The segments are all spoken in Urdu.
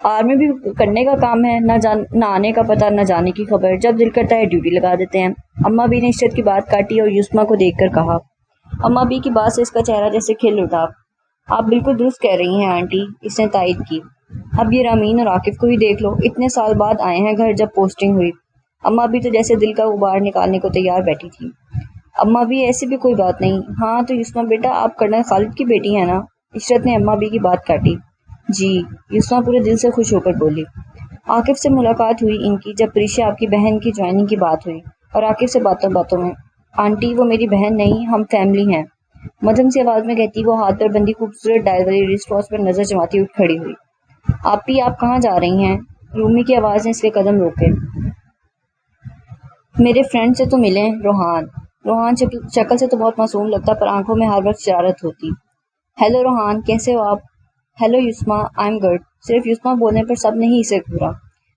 آرمی بھی کرنے کا کام ہے، نہ آنے کا پتہ نہ جانے کی خبر، جب دل کرتا ہے ڈیوٹی لگا دیتے ہیں۔ اماں بھی نے عشرت کی بات کاٹی اور یسما کو دیکھ کر کہا۔ اماں بھی کی بات سے اس کا چہرہ جیسے کھل اٹھا۔ آپ بالکل درست کہہ رہی ہیں آنٹی، اس نے تائید کی۔ اب یہ رامین اور عاقف کو ہی دیکھ لو، اتنے سال بعد آئے ہیں گھر جب پوسٹنگ ہوئی۔ اماں بھی تو جیسے دل کا غبار نکالنے کو تیار بیٹھی تھی۔ اماں بھی ایسی بھی کوئی بات نہیں۔ ہاں تو یسما بیٹا آپ کرنل خالد کی بیٹی ہیں نا؟ عشرت نے اماں بھی کی بات کاٹی۔ جی، یسما پورے دل سے خوش ہو کر بولی۔ عاقف سے ملاقات ہوئی ان کی جب پریشا آپ کی بہن کی جوائننگ کی بات ہوئی، اور عاقف سے باتوں باتوں میں آنٹی وہ میری بہن نہیں، ہم فیملی ہیں، مدھم سی آواز میں کہتی وہ ہاتھ پر بندی خوبصورت ڈائل والی رسٹ واچ پر نظر جماتی اٹھ کھڑی ہوئی۔ آپ کہاں جا رہی ہیں؟ رومی کی آواز نے اس کے قدم روکے۔ میرے فرینڈ سے تو ملیں، روحان شکل سے تو بہت معصوم لگتا پر آنکھوں میں ہر وقت شرارت ہوتی۔ ہیلو روحان، کیسے ہو آپ؟ Hello Yasma, I am good. صرف یسما بولنے پر سب نے ہی اسے گھورا۔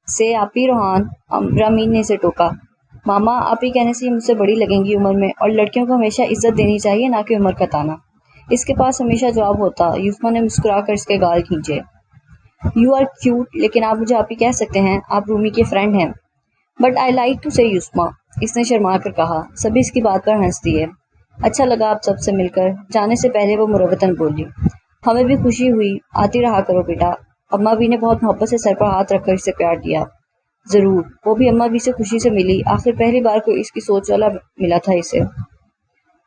سے آپ ہی روحان، رامین نے اسے ٹوکا۔ ماما آپ ہی کہنے سے یہ مجھ سے بڑی لگیں گی عمر میں، اور لڑکیوں کو ہمیشہ عزت دینی چاہیے نہ کہ عمر کا تانا۔ اس کے پاس ہمیشہ جواب ہوتا۔ یسما نے مسکرا کر اس کے گال کھینچے۔ یو آر کیوٹ، لیکن آپ مجھے آپ ہی کہہ سکتے ہیں، آپ رومی کے فرینڈ ہیں۔ بٹ آئی لائک ٹو سے یسما، اس نے شرما کر کہا۔ سبھی اس کی بات پر ہنس دیے۔ اچھا لگا آپ سب سے مل کر، جانے سے پہلے وہ مروتاً بولی۔ ہمیں بھی خوشی ہوئی، آتی رہا کرو بیٹا۔ اماں بھی نے بہت محبت سے سر پر ہاتھ رکھ کر اسے پیار دیا۔ ضرور، وہ بھی اماں بھی سے خوشی سے ملی، آخر پہلی بار کوئی اس کی سوچ والا ملا تھا اسے۔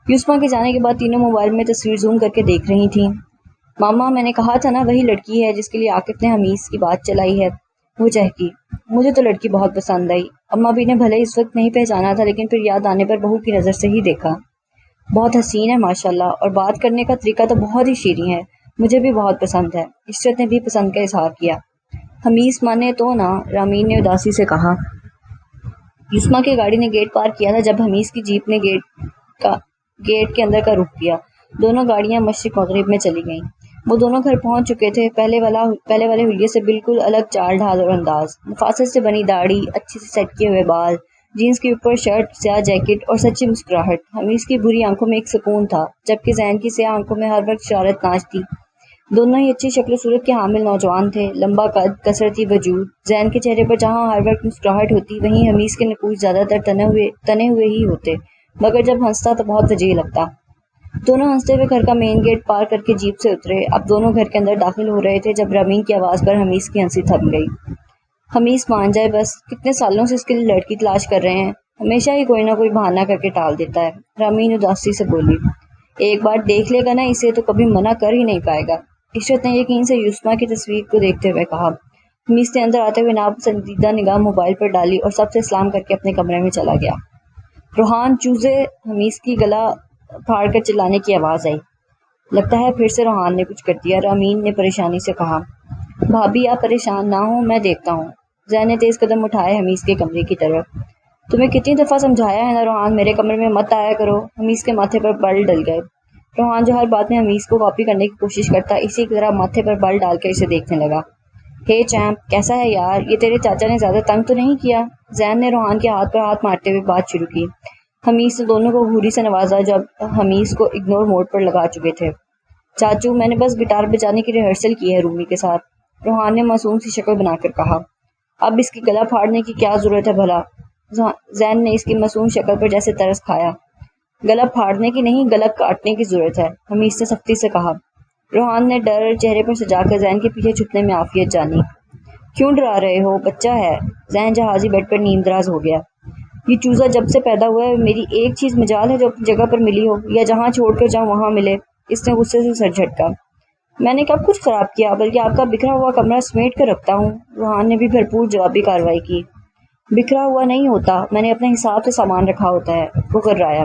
یسما کے جانے کے بعد تینوں موبائل میں تصویر زوم کر کے دیکھ رہی تھیں۔ ماما میں نے کہا تھا نا وہی لڑکی ہے جس کے لیے عاقف نے حمیز کی بات چلائی ہے، وہ چہکی۔ مجھے تو لڑکی بہت پسند آئی۔ اماں بھی نے بھلے اس وقت نہیں پہچانا تھا لیکن پھر یاد آنے پر بہو کی نظر سے ہی دیکھا۔ بہت حسین ہے ماشاءاللہ، اور بات کرنے کا طریقہ تو بہت ہی شیریں ہے، مجھے بھی بہت پسند ہے۔ عشرت نے بھی پسند کا اظہار کیا۔ حمیز مانے تو نا، رامین نے اداسی سے کہا۔ یسما کی گاڑی نے گیٹ پار کیا تھا جب حمیز کی جیپ نے گیٹ کے اندر کا رخ کیا۔ دونوں گاڑیاں مشرق مغرب میں چلی گئیں۔ وہ دونوں گھر پہنچ چکے تھے۔ پہلے والے حلیے سے بالکل الگ چال ڈھال اور انداز، مفاصل سے بنی داڑھی، اچھے سے سیٹ کیے ہوئے بال، جینس کے اوپر شرٹ، سیاہ جیکٹ اور سچی مسکراہٹ۔ حمیز کی بری آنکھوں میں ایک سکون تھا، جبکہ زین کی سیاہ آنکھوں میں ہر وقت شرارت ناچتی۔ دونوں ہی اچھی شکل و صورت کے حامل نوجوان تھے، لمبا قد، کثرتی وجود۔ زین کے چہرے پر جہاں ہر وقت مسکراہٹ ہوتی، وہیں حمیز کے نقوش زیادہ تر تنے ہوئے ہی ہوتے، مگر جب ہنستا تو بہت وجیح لگتا۔ دونوں ہنستے ہوئے گھر کا مین گیٹ پار کر کے جیپ سے اترے۔ اب دونوں گھر کے اندر داخل ہو رہے تھے جب رامین کی آواز پر حمیز کی ہنسی تھم گئی۔ حمیز مان جائے بس، کتنے سالوں سے اس کے لیے لڑکی تلاش کر رہے ہیں، ہمیشہ ہی کوئی نہ کوئی بہانہ کر کے ٹال دیتا ہے۔ رامین اداسی سے بولی۔ ایک بار دیکھ لے گا نا اسے تو کبھی منع کر ہی نہیں پائے گا، عشرت نے یقین سے یسما کی تصویر کو دیکھتے ہوئے کہا۔ حمیز نے اندر آتے ہوئے ناپسندیدہ نگاہ موبائل پر ڈالی اور سب سے سلام کر کے اپنے کمرے میں چلا گیا۔ روحان چوزے، حمیز کی گلا پھاڑ کر چلانے کی آواز آئی۔ لگتا ہے پھر سے روحان نے کچھ کر دیا، رامین نے پریشانی سے کہا۔ بھابھی آپ پریشان نہ ہوں، میں دیکھتا ہوں۔ زین نے تیز قدم اٹھائے حمیز کے کمرے کی طرف۔ تمہیں کتنی دفعہ سمجھایا ہے نا روحان، میرے کمرے میں مت آیا کرو۔ حمیز کے ماتھے پر بل ڈل گئے۔ روحان جو ہر بات میں حمیز کو کاپی کرنے کی کوشش کرتا، اسی کی طرح ماتھے پر بل ڈال کر اسے دیکھنے لگا۔ ہے چیمپ، کیسا ہے یار، یہ تیرے چاچا نے زیادہ تنگ تو نہیں کیا؟ زین نے روحان کے ہاتھ پر ہاتھ مارتے ہوئے بات شروع کی۔ حمیز نے دونوں کو گھوری سے نوازا جب حمیز کو اگنور موڈ پر لگا چکے تھے۔ چاچو میں نے بس گٹار بجانے کی ریہرسل کی ہے رومی کے ساتھ، روحان نے معصوم سی شکل بنا کر کہا۔ اب اس کی گلا پھاڑنے کی کیا ضرورت ہے بھلا؟ زین نے اس کی معصوم شکل پر جیسے ترس کھایا۔ گلا پھاڑنے کی نہیں، گلا کاٹنے کی ضرورت ہے، حمیز نے سختی سے کہا۔ روحان نے ڈر چہرے پر سجا کر زین کے پیچھے چھپنے میں عافیت جانی۔ کیوں ڈرا رہے ہو، بچہ ہے۔ زین جہازی بیڈ پر نیم دراز ہو گیا۔ یہ چوزا جب سے پیدا ہوا ہے میری ایک چیز مجال ہے جو اپنی جگہ پر ملی ہو، یا جہاں چھوڑ کر جاؤں وہاں ملے۔ اس نے غصے سے سر جھٹکا۔ میں نے کب کچھ خراب کیا، بلکہ آپ کا بکھرا ہوا کمرہ سمیٹ کر رکھتا ہوں۔ روحان نے بھی بھرپور جوابی کارروائی کی۔ بکھرا ہوا نہیں ہوتا، میں نے اپنے حساب سے سامان رکھا ہوتا ہے، وہ گھبرایا۔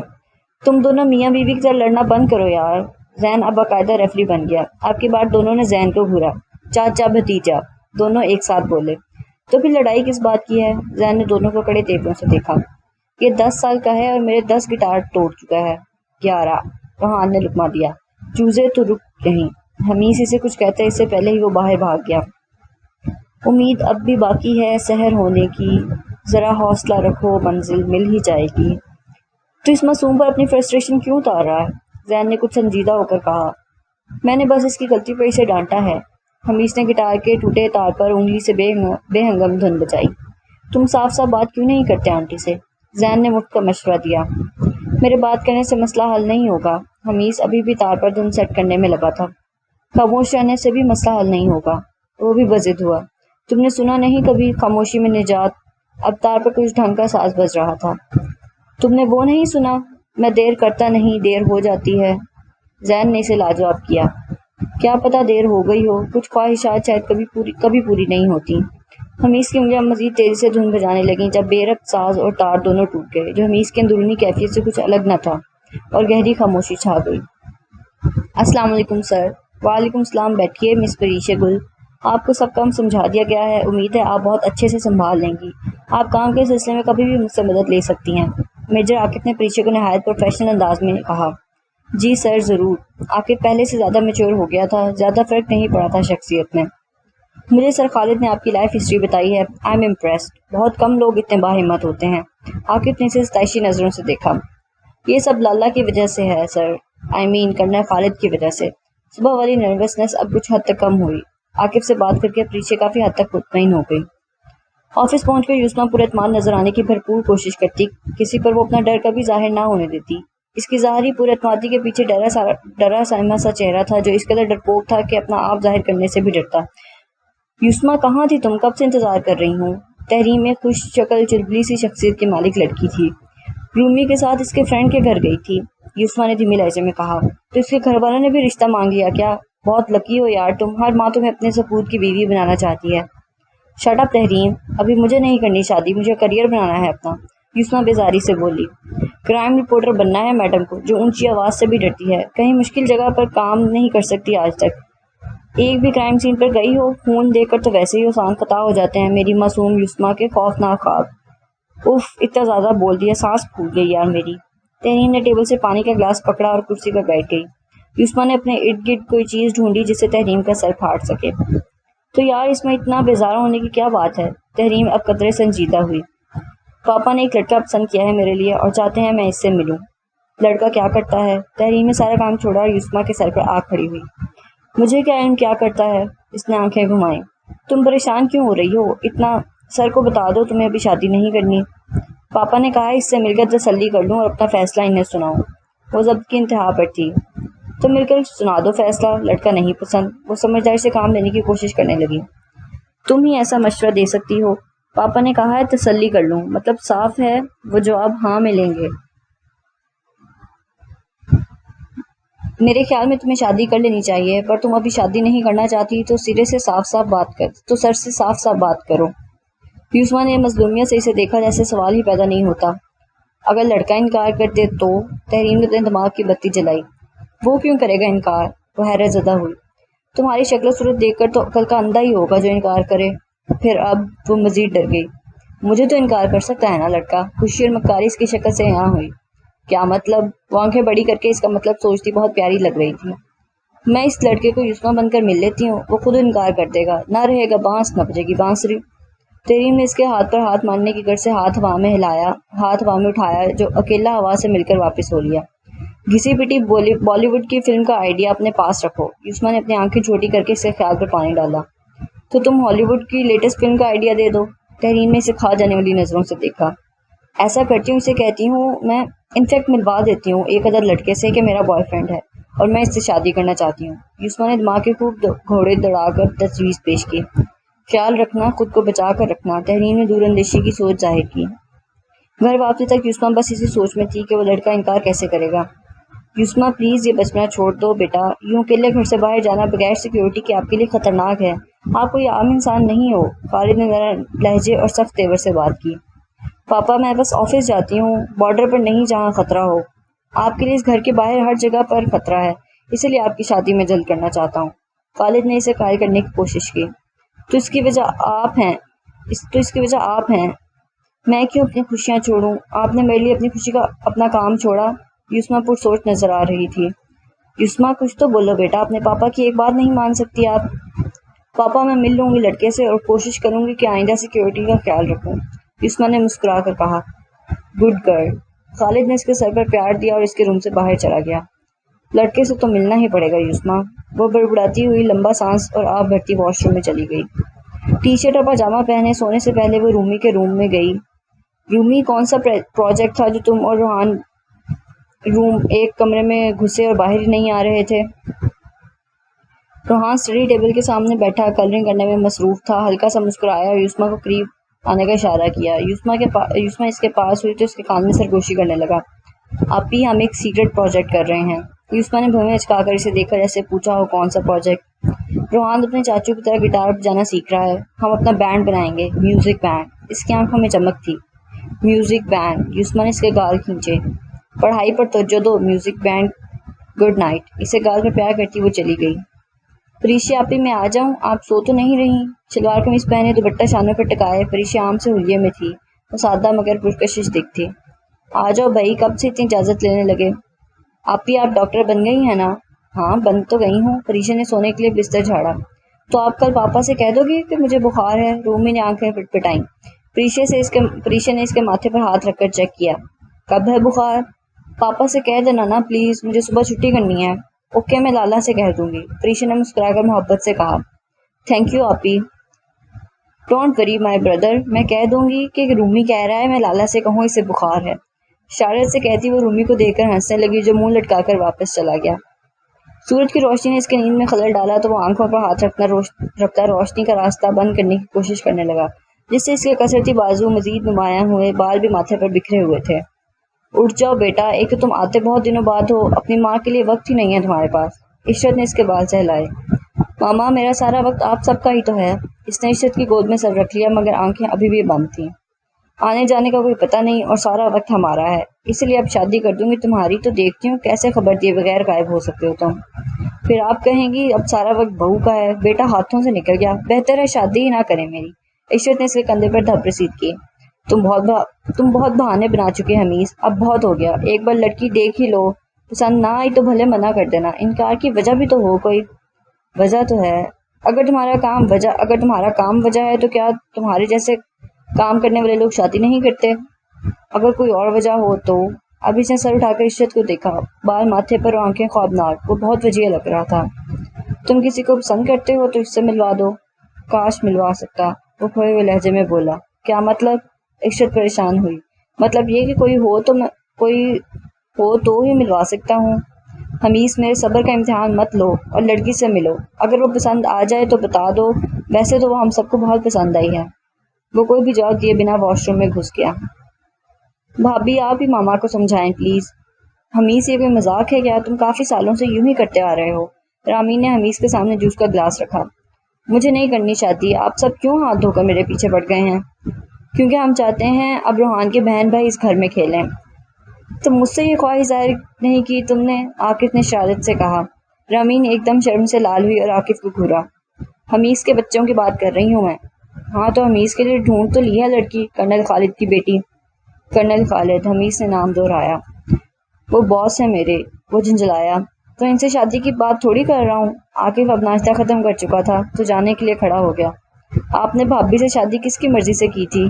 تم دونوں میاں بیوی کی طرح لڑنا بند کرو یار۔ زین اب باقاعدہ ریفری بن گیا۔ اب کی بار دونوں نے زین کو گھورا۔ چاچا بھتیجا، دونوں ایک ساتھ بولے۔ تو پھر لڑائی کس بات کی ہے؟ زین نے دونوں کو کڑے تیوروں سے دیکھا۔ یہ 10 سال کا ہے اور میرے 10 گٹار توڑ چکا ہے۔ 11، روحان نے لقمہ دیا۔ چوزے تو رک نہیں۔ حمیز اسے کچھ کہتے اس سے پہلے ہی وہ باہر بھاگ گیا۔ امید اب بھی باقی ہے سحر ہونے کی، ذرا حوصلہ رکھو، منزل مل ہی جائے گی۔ تو اس معصوم پر اپنی فرسٹریشن کیوں اتار رہا ہے؟ زین نے کچھ سنجیدہ ہو کر کہا۔ میں نے بس اس کی غلطی پر اسے ڈانٹا ہے۔ حمیس نے گٹار کے ٹوٹے تار پر انگلی سے بے ہنگم دھن بجائی۔ تم صاف صاف بات کیوں نہیں کرتے آنٹی سے؟ زین نے مفت کا مشورہ دیا۔ میرے بات کرنے سے مسئلہ حل نہیں ہوگا۔ حمیس ابھی بھی تار پر دھن سیٹ کرنے میں لگا تھا۔ خاموش رہنے سے بھی مسئلہ حل نہیں ہوگا۔ وہ بھی بضد ہوا۔ تم نے سنا نہیں کبھی خاموشی میں نجات؟ اب تار پر کچھ ڈھنگ کا ساز بج رہا تھا۔ تم نے وہ نہیں سنا؟ میں دیر کرتا نہیں، دیر ہو جاتی ہے۔ زین نے اسے لاجواب کیا۔ کیا پتہ دیر ہو گئی ہو، کچھ خواہشات شاید کبھی پوری نہیں ہوتی۔ حمیس کی انگلیاں مزید تیزی سے دھن بجانے لگیں جب بے ربط ساز اور تار دونوں ٹوٹ گئے، جو حمیس کی اندرونی کیفیت سے کچھ الگ نہ تھا، اور گہری خاموشی چھا گئی۔ السلام علیکم سر۔ وعلیکم السلام، بیٹھیے مس پریشا گل۔ آپ کو سب کام سمجھا دیا گیا ہے، امید ہے آپ بہت اچھے سے سنبھال لیں گی۔ آپ کام کے سلسلے میں کبھی بھی مجھ سے مدد لے سکتی ہیں۔ میجر عاقب نے پریشا کو نہایت پروفیشنل انداز میں کہا۔ جی سر، ضرور۔ عاقب پہلے سے زیادہ میچور ہو گیا تھا، زیادہ فرق نہیں پڑا تھا شخصیت میں۔ مجھے سر خالد نے آپ کی لائف ہسٹری بتائی ہے، آئی ایم امپریسڈ۔ بہت کم لوگ اتنے باہمت ہوتے ہیں۔ عاقب نے اسے ستائشی نظروں سے دیکھا۔ یہ سب لالہ کی وجہ سے ہے سر، کرنل خالد کی وجہ سے۔ صبح والی نروسنس اب کچھ حد تک کم ہوئی۔ عاقب سے بات کر کے پریشا کافی حد تک مطمئن ہو گئی۔ آفس پہنچ کر یسما پر اعتماد نظر آنے کی بھرپور کوشش کرتی، کسی پر وہ اپنا ڈر کبھی ظاہر نہ ہونے دیتی۔ اس کی ظاہری پر اعتمادی کے پیچھے ڈرا سائما سا چہرہ تھا جو اس قدر ڈرپوک تھا کہ اپنا آپ ظاہر کرنے سے بھی ڈرتا۔ یسما کہاں تھی تم؟ کب سے انتظار کر رہی ہوں۔ تحریم میں خوش شکل چلبلی سی شخصیت کی مالک لڑکی تھی۔ رومی کے ساتھ اس کے فرینڈ کے گھر گئی تھی، یسما نے دھیمی لہجے میں کہا۔ تو اس کے گھر والوں نے بھی رشتہ مانگ لیا کیا؟ بہت لکی ہو یار تم، ہر ماں تمہیں اپنے سپوت کی بیوی بنانا چاہتی ہے۔ شٹ اپ تحریم، ابھی مجھے نہیں کرنی شادی، مجھے کریئر بنانا ہے اپنا، یسما بیزاری سے بولی۔ کرائم رپورٹر بننا ہے میڈم کو، جو اونچی آواز سے بھی ڈرتی ہے، کہیں مشکل جگہ پر کام نہیں کر سکتی آج تک۔ ایک بھی کرائم سین پر گئی ہو؟ خون دیکھ کر تو ویسے ہی آسان قطع ہو جاتے ہیں میری معصوم یسما کے خوفناک خواب۔ اف، اتنا زیادہ بول دیا، سانس پھوٹ گئی یار میری۔ تحریم نے ٹیبل سے پانی کا گلاس پکڑا اور کرسی پر بیٹھ گئی۔ یسما نے اپنے ارد گرد کوئی چیز ڈھونڈی جس سے تحریم کا سر پھاڑ سکے۔ تو یار اس میں اتنا بیزار ہونے کی کیا بات ہے؟ تحریم اب قدرے سنجیدہ ہوئی۔ پاپا نے ایک لڑکا پسند کیا ہے میرے لیے اور چاہتے ہیں میں اس سے ملوں۔ لڑکا کیا کرتا ہے؟ تحریم نے سارا کام چھوڑا اور یسما کے سر پر آ کھڑی ہوئی۔ مجھے کیا علم کیا کرتا ہے؟ اس نے آنکھیں گھمائیں۔ تم پریشان کیوں ہو رہی ہو اتنا؟ سر کو بتا دو تمہیں ابھی شادی نہیں کرنی۔ پاپا نے کہا اس سے مل کر تسلی کر لوں اور اپنا فیصلہ انہیں سناؤں۔ وہ ضبط کی انتہا پر تھی۔ تو مل کر سنا دو فیصلہ، لڑکا نہیں پسند۔ وہ سمجھداری سے کام لینے کی کوشش کرنے لگی۔ تم ہی ایسا مشورہ دے سکتی ہو۔ پاپا نے کہا ہے تسلی کر لوں، مطلب صاف ہے وہ جواب ہاں ملیں گے۔ میرے خیال میں تمہیں شادی کر لینی چاہیے، پر تم ابھی شادی نہیں کرنا چاہتی تو سر سے صاف صاف بات کرو۔ یسما نے مظلومیت سے اسے دیکھا جیسے سوال ہی پیدا نہیں ہوتا۔ اگر لڑکا انکار کر دے تو؟ تحریم نے اپنے دماغ کی بتی جلائی۔ وہ کیوں کرے گا انکار؟ وہ حیرت زدہ ہوئی۔ تمہاری شکل و صورت دیکھ کر تو عقل کا اندھا ہی ہوگا جو انکار کرے۔ پھر اب وہ مزید ڈر گئی۔ مجھے تو انکار کر سکتا ہے نا لڑکا؟ خوشی اور مکاری اس کی شکل سے یہاں ہوئی۔ کیا مطلب؟ وہ آنکھیں بڑی کر کے اس کا مطلب سوچتی بہت پیاری لگ رہی تھی۔ میں اس لڑکے کو یسما بن کر مل لیتی ہوں، وہ خود انکار کر دے گا، نہ رہے گا بانس نہ بجے گی بانسری۔ تحریم نے اس کے ہاتھ پر ہاتھ مارنے کی غرض سے ہاتھ ہوا میں اٹھایا جو اکیلا ہوا سے مل کر واپس ہو لیا۔ گھسی پٹی بالی ووڈ کی فلم کا آئیڈیا اپنے پاس رکھو۔ یسما نے اپنی آنکھیں چھوٹی کر کے اس کے خیال پر پانی ڈالا۔ تو تم ہالی ووڈ کی لیٹسٹ فلم کا آئیڈیا دے دو۔ تحریم نے اسے کھا جانے والی نظروں سے دیکھا۔ ایسا کرتی ہوں، اسے کہتی ہوں میں انفیکٹ ملوا دیتی ہوں ایک ادھر لڑکے سے کہ میرا بوائے فرینڈ ہے اور میں اس سے شادی کرنا چاہتی ہوں۔ یسما نے دماغ کے خوب گھوڑے دوڑا کر تجویز پیش کی۔ خیال رکھنا، خود کو بچا کر رکھنا۔ تحریم نے دور اندیشی کی سوچ ظاہر کی۔ گھر واپسی تک یسما بس اسی سوچ میں تھی کہ وہ لڑکا انکار کیسے کرے گا۔ یسما پلیز یہ بچپنا چھوڑ دو بیٹا، یوں اکیلے گھر سے باہر جانا بغیر سیکیورٹی کے آپ کے لیے خطرناک ہے۔ آپ کوئی عام انسان نہیں ہو۔ خالد نے ذرا لہجے اور سخت تیور سے بات کی۔ پاپا میں بس آفس جاتی ہوں، بارڈر پر نہیں جہاں خطرہ ہو۔ آپ کے لیے اس گھر کے باہر ہر جگہ پر خطرہ ہے، اسی لیے آپ کی شادی میں جلد کرنا چاہتا ہوں۔ خالد نے اسے قائل کرنے کی کوشش کی۔ تو اس کی وجہ آپ ہیں۔ میں کیوں اپنی خوشیاں چھوڑوں؟ آپ نے میرے لیے اپنی خوشی کا اپنا کام چھوڑا۔ یسما پر سوچ نظر آ رہی تھی۔ یسما کچھ تو بولو بیٹا، اپنے پاپا کی ایک بات نہیں مان سکتی آپ؟ پاپا میں مل لوں گی لڑکے سے اور کوشش کروں گی کہ آئندہ سیکیورٹی کا خیال رکھوں۔ یسما نے مسکرا کر کہا۔ Good girl. خالد نے اس کے سر پر پیار دیا اور اس کے روم سے باہر چلا گیا۔ لڑکے سے تو ملنا ہی پڑے گا یسما۔ وہ بڑبڑاتی ہوئی لمبا سانس اور آپ بھرتی واش روم میں چلی گئی۔ ٹی شرٹ اور پاجامہ پہنے سونے سے پہلے وہ رومی کے روم میں گئی۔ رومی، کون سا پروجیکٹ تھا جو تم اور روحان روم ایک کمرے میں گھسے اور باہر ہی نہیں آ رہے تھے؟ روحان اسٹڈی ٹیبل کے سامنے بیٹھا کلرنگ کرنے میں مصروف تھا۔ ہلکا سا مسکرایا اور یسما کو قریب آنے کا اشارہ کیا۔ یسما اس کے پاس ہوئی تو اس کے کان میں سرگوشی کرنے لگا۔ آپی، ہم ایک سیکرٹ پروجیکٹ کر رہے ہیں۔ یسما نے بھویں اچکا کر اسے دیکھا جیسے پوچھا ہو کون سا پروجیکٹ؟ روحان اپنے چاچو کی طرح گٹار بجانا سیکھ رہا ہے۔ ہم اپنا بینڈ بنائیں گے، میوزک بینڈ۔ اس کی آنکھوں میں چمک تھی۔ Music band? یسما نے اس کے گال کھینچے۔ پڑھائی پر توجہ دو، میوزک بینڈ۔ Good night. اسے گال پر پیار کرتی وہ چلی گئی۔ پریشا آپی، میں آ جاؤں؟ آپ سو تو نہیں رہی؟ شلوار قمیض پہنے دوپٹہ شانوں پر ٹکائے پریشا عام سے حلیے میں تھی۔ وہ سادہ مگر پرکشش دکھ تھی۔ آ جاؤ بھائی، کب سے اتنی اجازت لینے لگے؟ آپی، آپ ڈاکٹر بن گئی ہیں نا؟ ہاں، بن تو گئی ہوں۔ پریشا نے سونے کے لیے بستر جھاڑا۔ تو آپ کل پاپا سے کہہ دو گی کہ مجھے بخار ہے؟ رومی نے آنکھیں پٹپٹائیں۔ پریشا نے اس کے ماتھے پر ہاتھ رکھ کر چیک کیا۔ کب ہے بخار؟ پاپا سے کہہ دینا نا پلیز، مجھے صبح چھٹی کرنی ہے۔ اوکے، میں لالا سے کہہ دوں گی، پریشا نے مسکرا کر محبت سے کہا۔ تھینک یو آپی۔ ڈونٹ وری مائی بردر، میں کہہ دوں گی کہ رومی کہہ رہا ہے میں لالا سے کہوں اسے بخار ہے۔ شارت سے کہتی وہ رومی کو دیکھ کر ہنسنے لگی جو منہ لٹکا کر واپس چلا گیا۔ سورج کی روشنی نے اس کے نیند میں خلل ڈالا تو وہ آنکھوں پر ہاتھ رکھتا روشنی کا راستہ بند کرنے کی کوشش کرنے لگا، جس سے اس کے کسرتی بازو مزید نمایاں ہوئے، بال بھی ماتھے پر بکھرے ہوئے تھے۔ اٹھ جاؤ بیٹا، ایک تو تم آتے بہت دنوں بعد ہو، اپنی ماں کے لیے وقت ہی نہیں ہے تمہارے پاس۔ عشرت نے اس کے بال سہلائے۔ ماما، میرا سارا وقت آپ سب کا ہی تو ہے۔ اس نے عشرت کی گود میں سر رکھ لیا مگر آنکھیں ابھی بھی بند تھیں۔ آنے جانے کا کوئی پتہ نہیں اور سارا وقت ہمارا ہے، اس لیے اب شادی کر دوں گی تمہاری تو دیکھتی ہوں کیسے خبر دیے بغیر غائب ہو سکتے ہو تم۔ پھر آپ کہیں گی اب سارا وقت بہو کا ہے۔ بیٹا ہاتھوں سے نکل گیا، بہتر ہے شادی ہی نہ کریں میری۔ عشرت نے اس کے کندھے پر دھپ رسید کی۔ تم بہت بہانے بنا چکے حمیز، اب بہت ہو گیا۔ ایک بار لڑکی دیکھ ہی لو، پسند نہ آئی تو بھلے منع کر دینا، انکار کی وجہ بھی تو ہو کوئی۔ وجہ تو ہے، اگر تمہارا کام وجہ ہے تو کیا تمہارے جیسے کام کرنے والے لوگ شادی نہیں کرتے؟ اگر کوئی اور وجہ ہو تو؟ اب اس نے سر اٹھا کر عشرت کو دیکھا، بال ماتھے پر اور آنکھیں خوابناک، وہ بہت وجیہ لگ رہا تھا۔ تم کسی کو پسند کرتے ہو تو اس سے ملوا دو۔ کاش ملوا سکتا، وہ کھوئے ہوئے لہجے میں بولا۔ کیا مطلب؟ عشرت پریشان ہوئی۔ مطلب یہ کہ کوئی ہو تو ہی ملوا سکتا ہوں۔ حمیز، میرے صبر کا امتحان مت لو اور لڑکی سے ملو، اگر وہ پسند آ جائے تو بتا دو، ویسے تو وہ ہم سب کو بہت پسند آئی ہے۔ وہ کوئی بھی جواب دیے بنا واش روم میں گھس گیا۔ بھابھی، آپ ہی ماما کو سمجھائیں پلیز۔ حمیز، یہ کوئی مذاق ہے کیا؟ تم کافی سالوں سے یوں ہی کرتے آ رہے ہو۔ رامین نے حمیز کے سامنے جوس کا گلاس رکھا۔ مجھے نہیں کرنی شادی، آپ سب کیوں ہاتھ دھو کر میرے پیچھے پڑ گئے ہیں؟ کیونکہ ہم چاہتے ہیں اب روحان کے بہن بھائی اس گھر میں کھیلیں۔ تم مجھ سے یہ خواہش ظاہر نہیں کی تم نے، عاقف نے شارت سے کہا۔ رامین ایک دم شرم سے لال ہوئی اور عاقف کو گھورا۔ حمیز کے بچوں کی بات کر رہی ہوں میں۔ ہاں تو حمیز کے لیے ڈھونڈ تو لی ہے لڑکی، کرنل خالد کی بیٹی۔ کرنل خالد، حمیز نے نام دہرایا۔ وہ باس ہے میرے، وہ جھنجھلایا۔ تو ان سے شادی کی بات تھوڑی کر رہا ہوں۔ عاقف اب ناشتہ ختم کر چکا تھا تو جانے کے لیے کھڑا ہو گیا۔ آپ نے بھابھی سے شادی کس کی مرضی سے کی تھی؟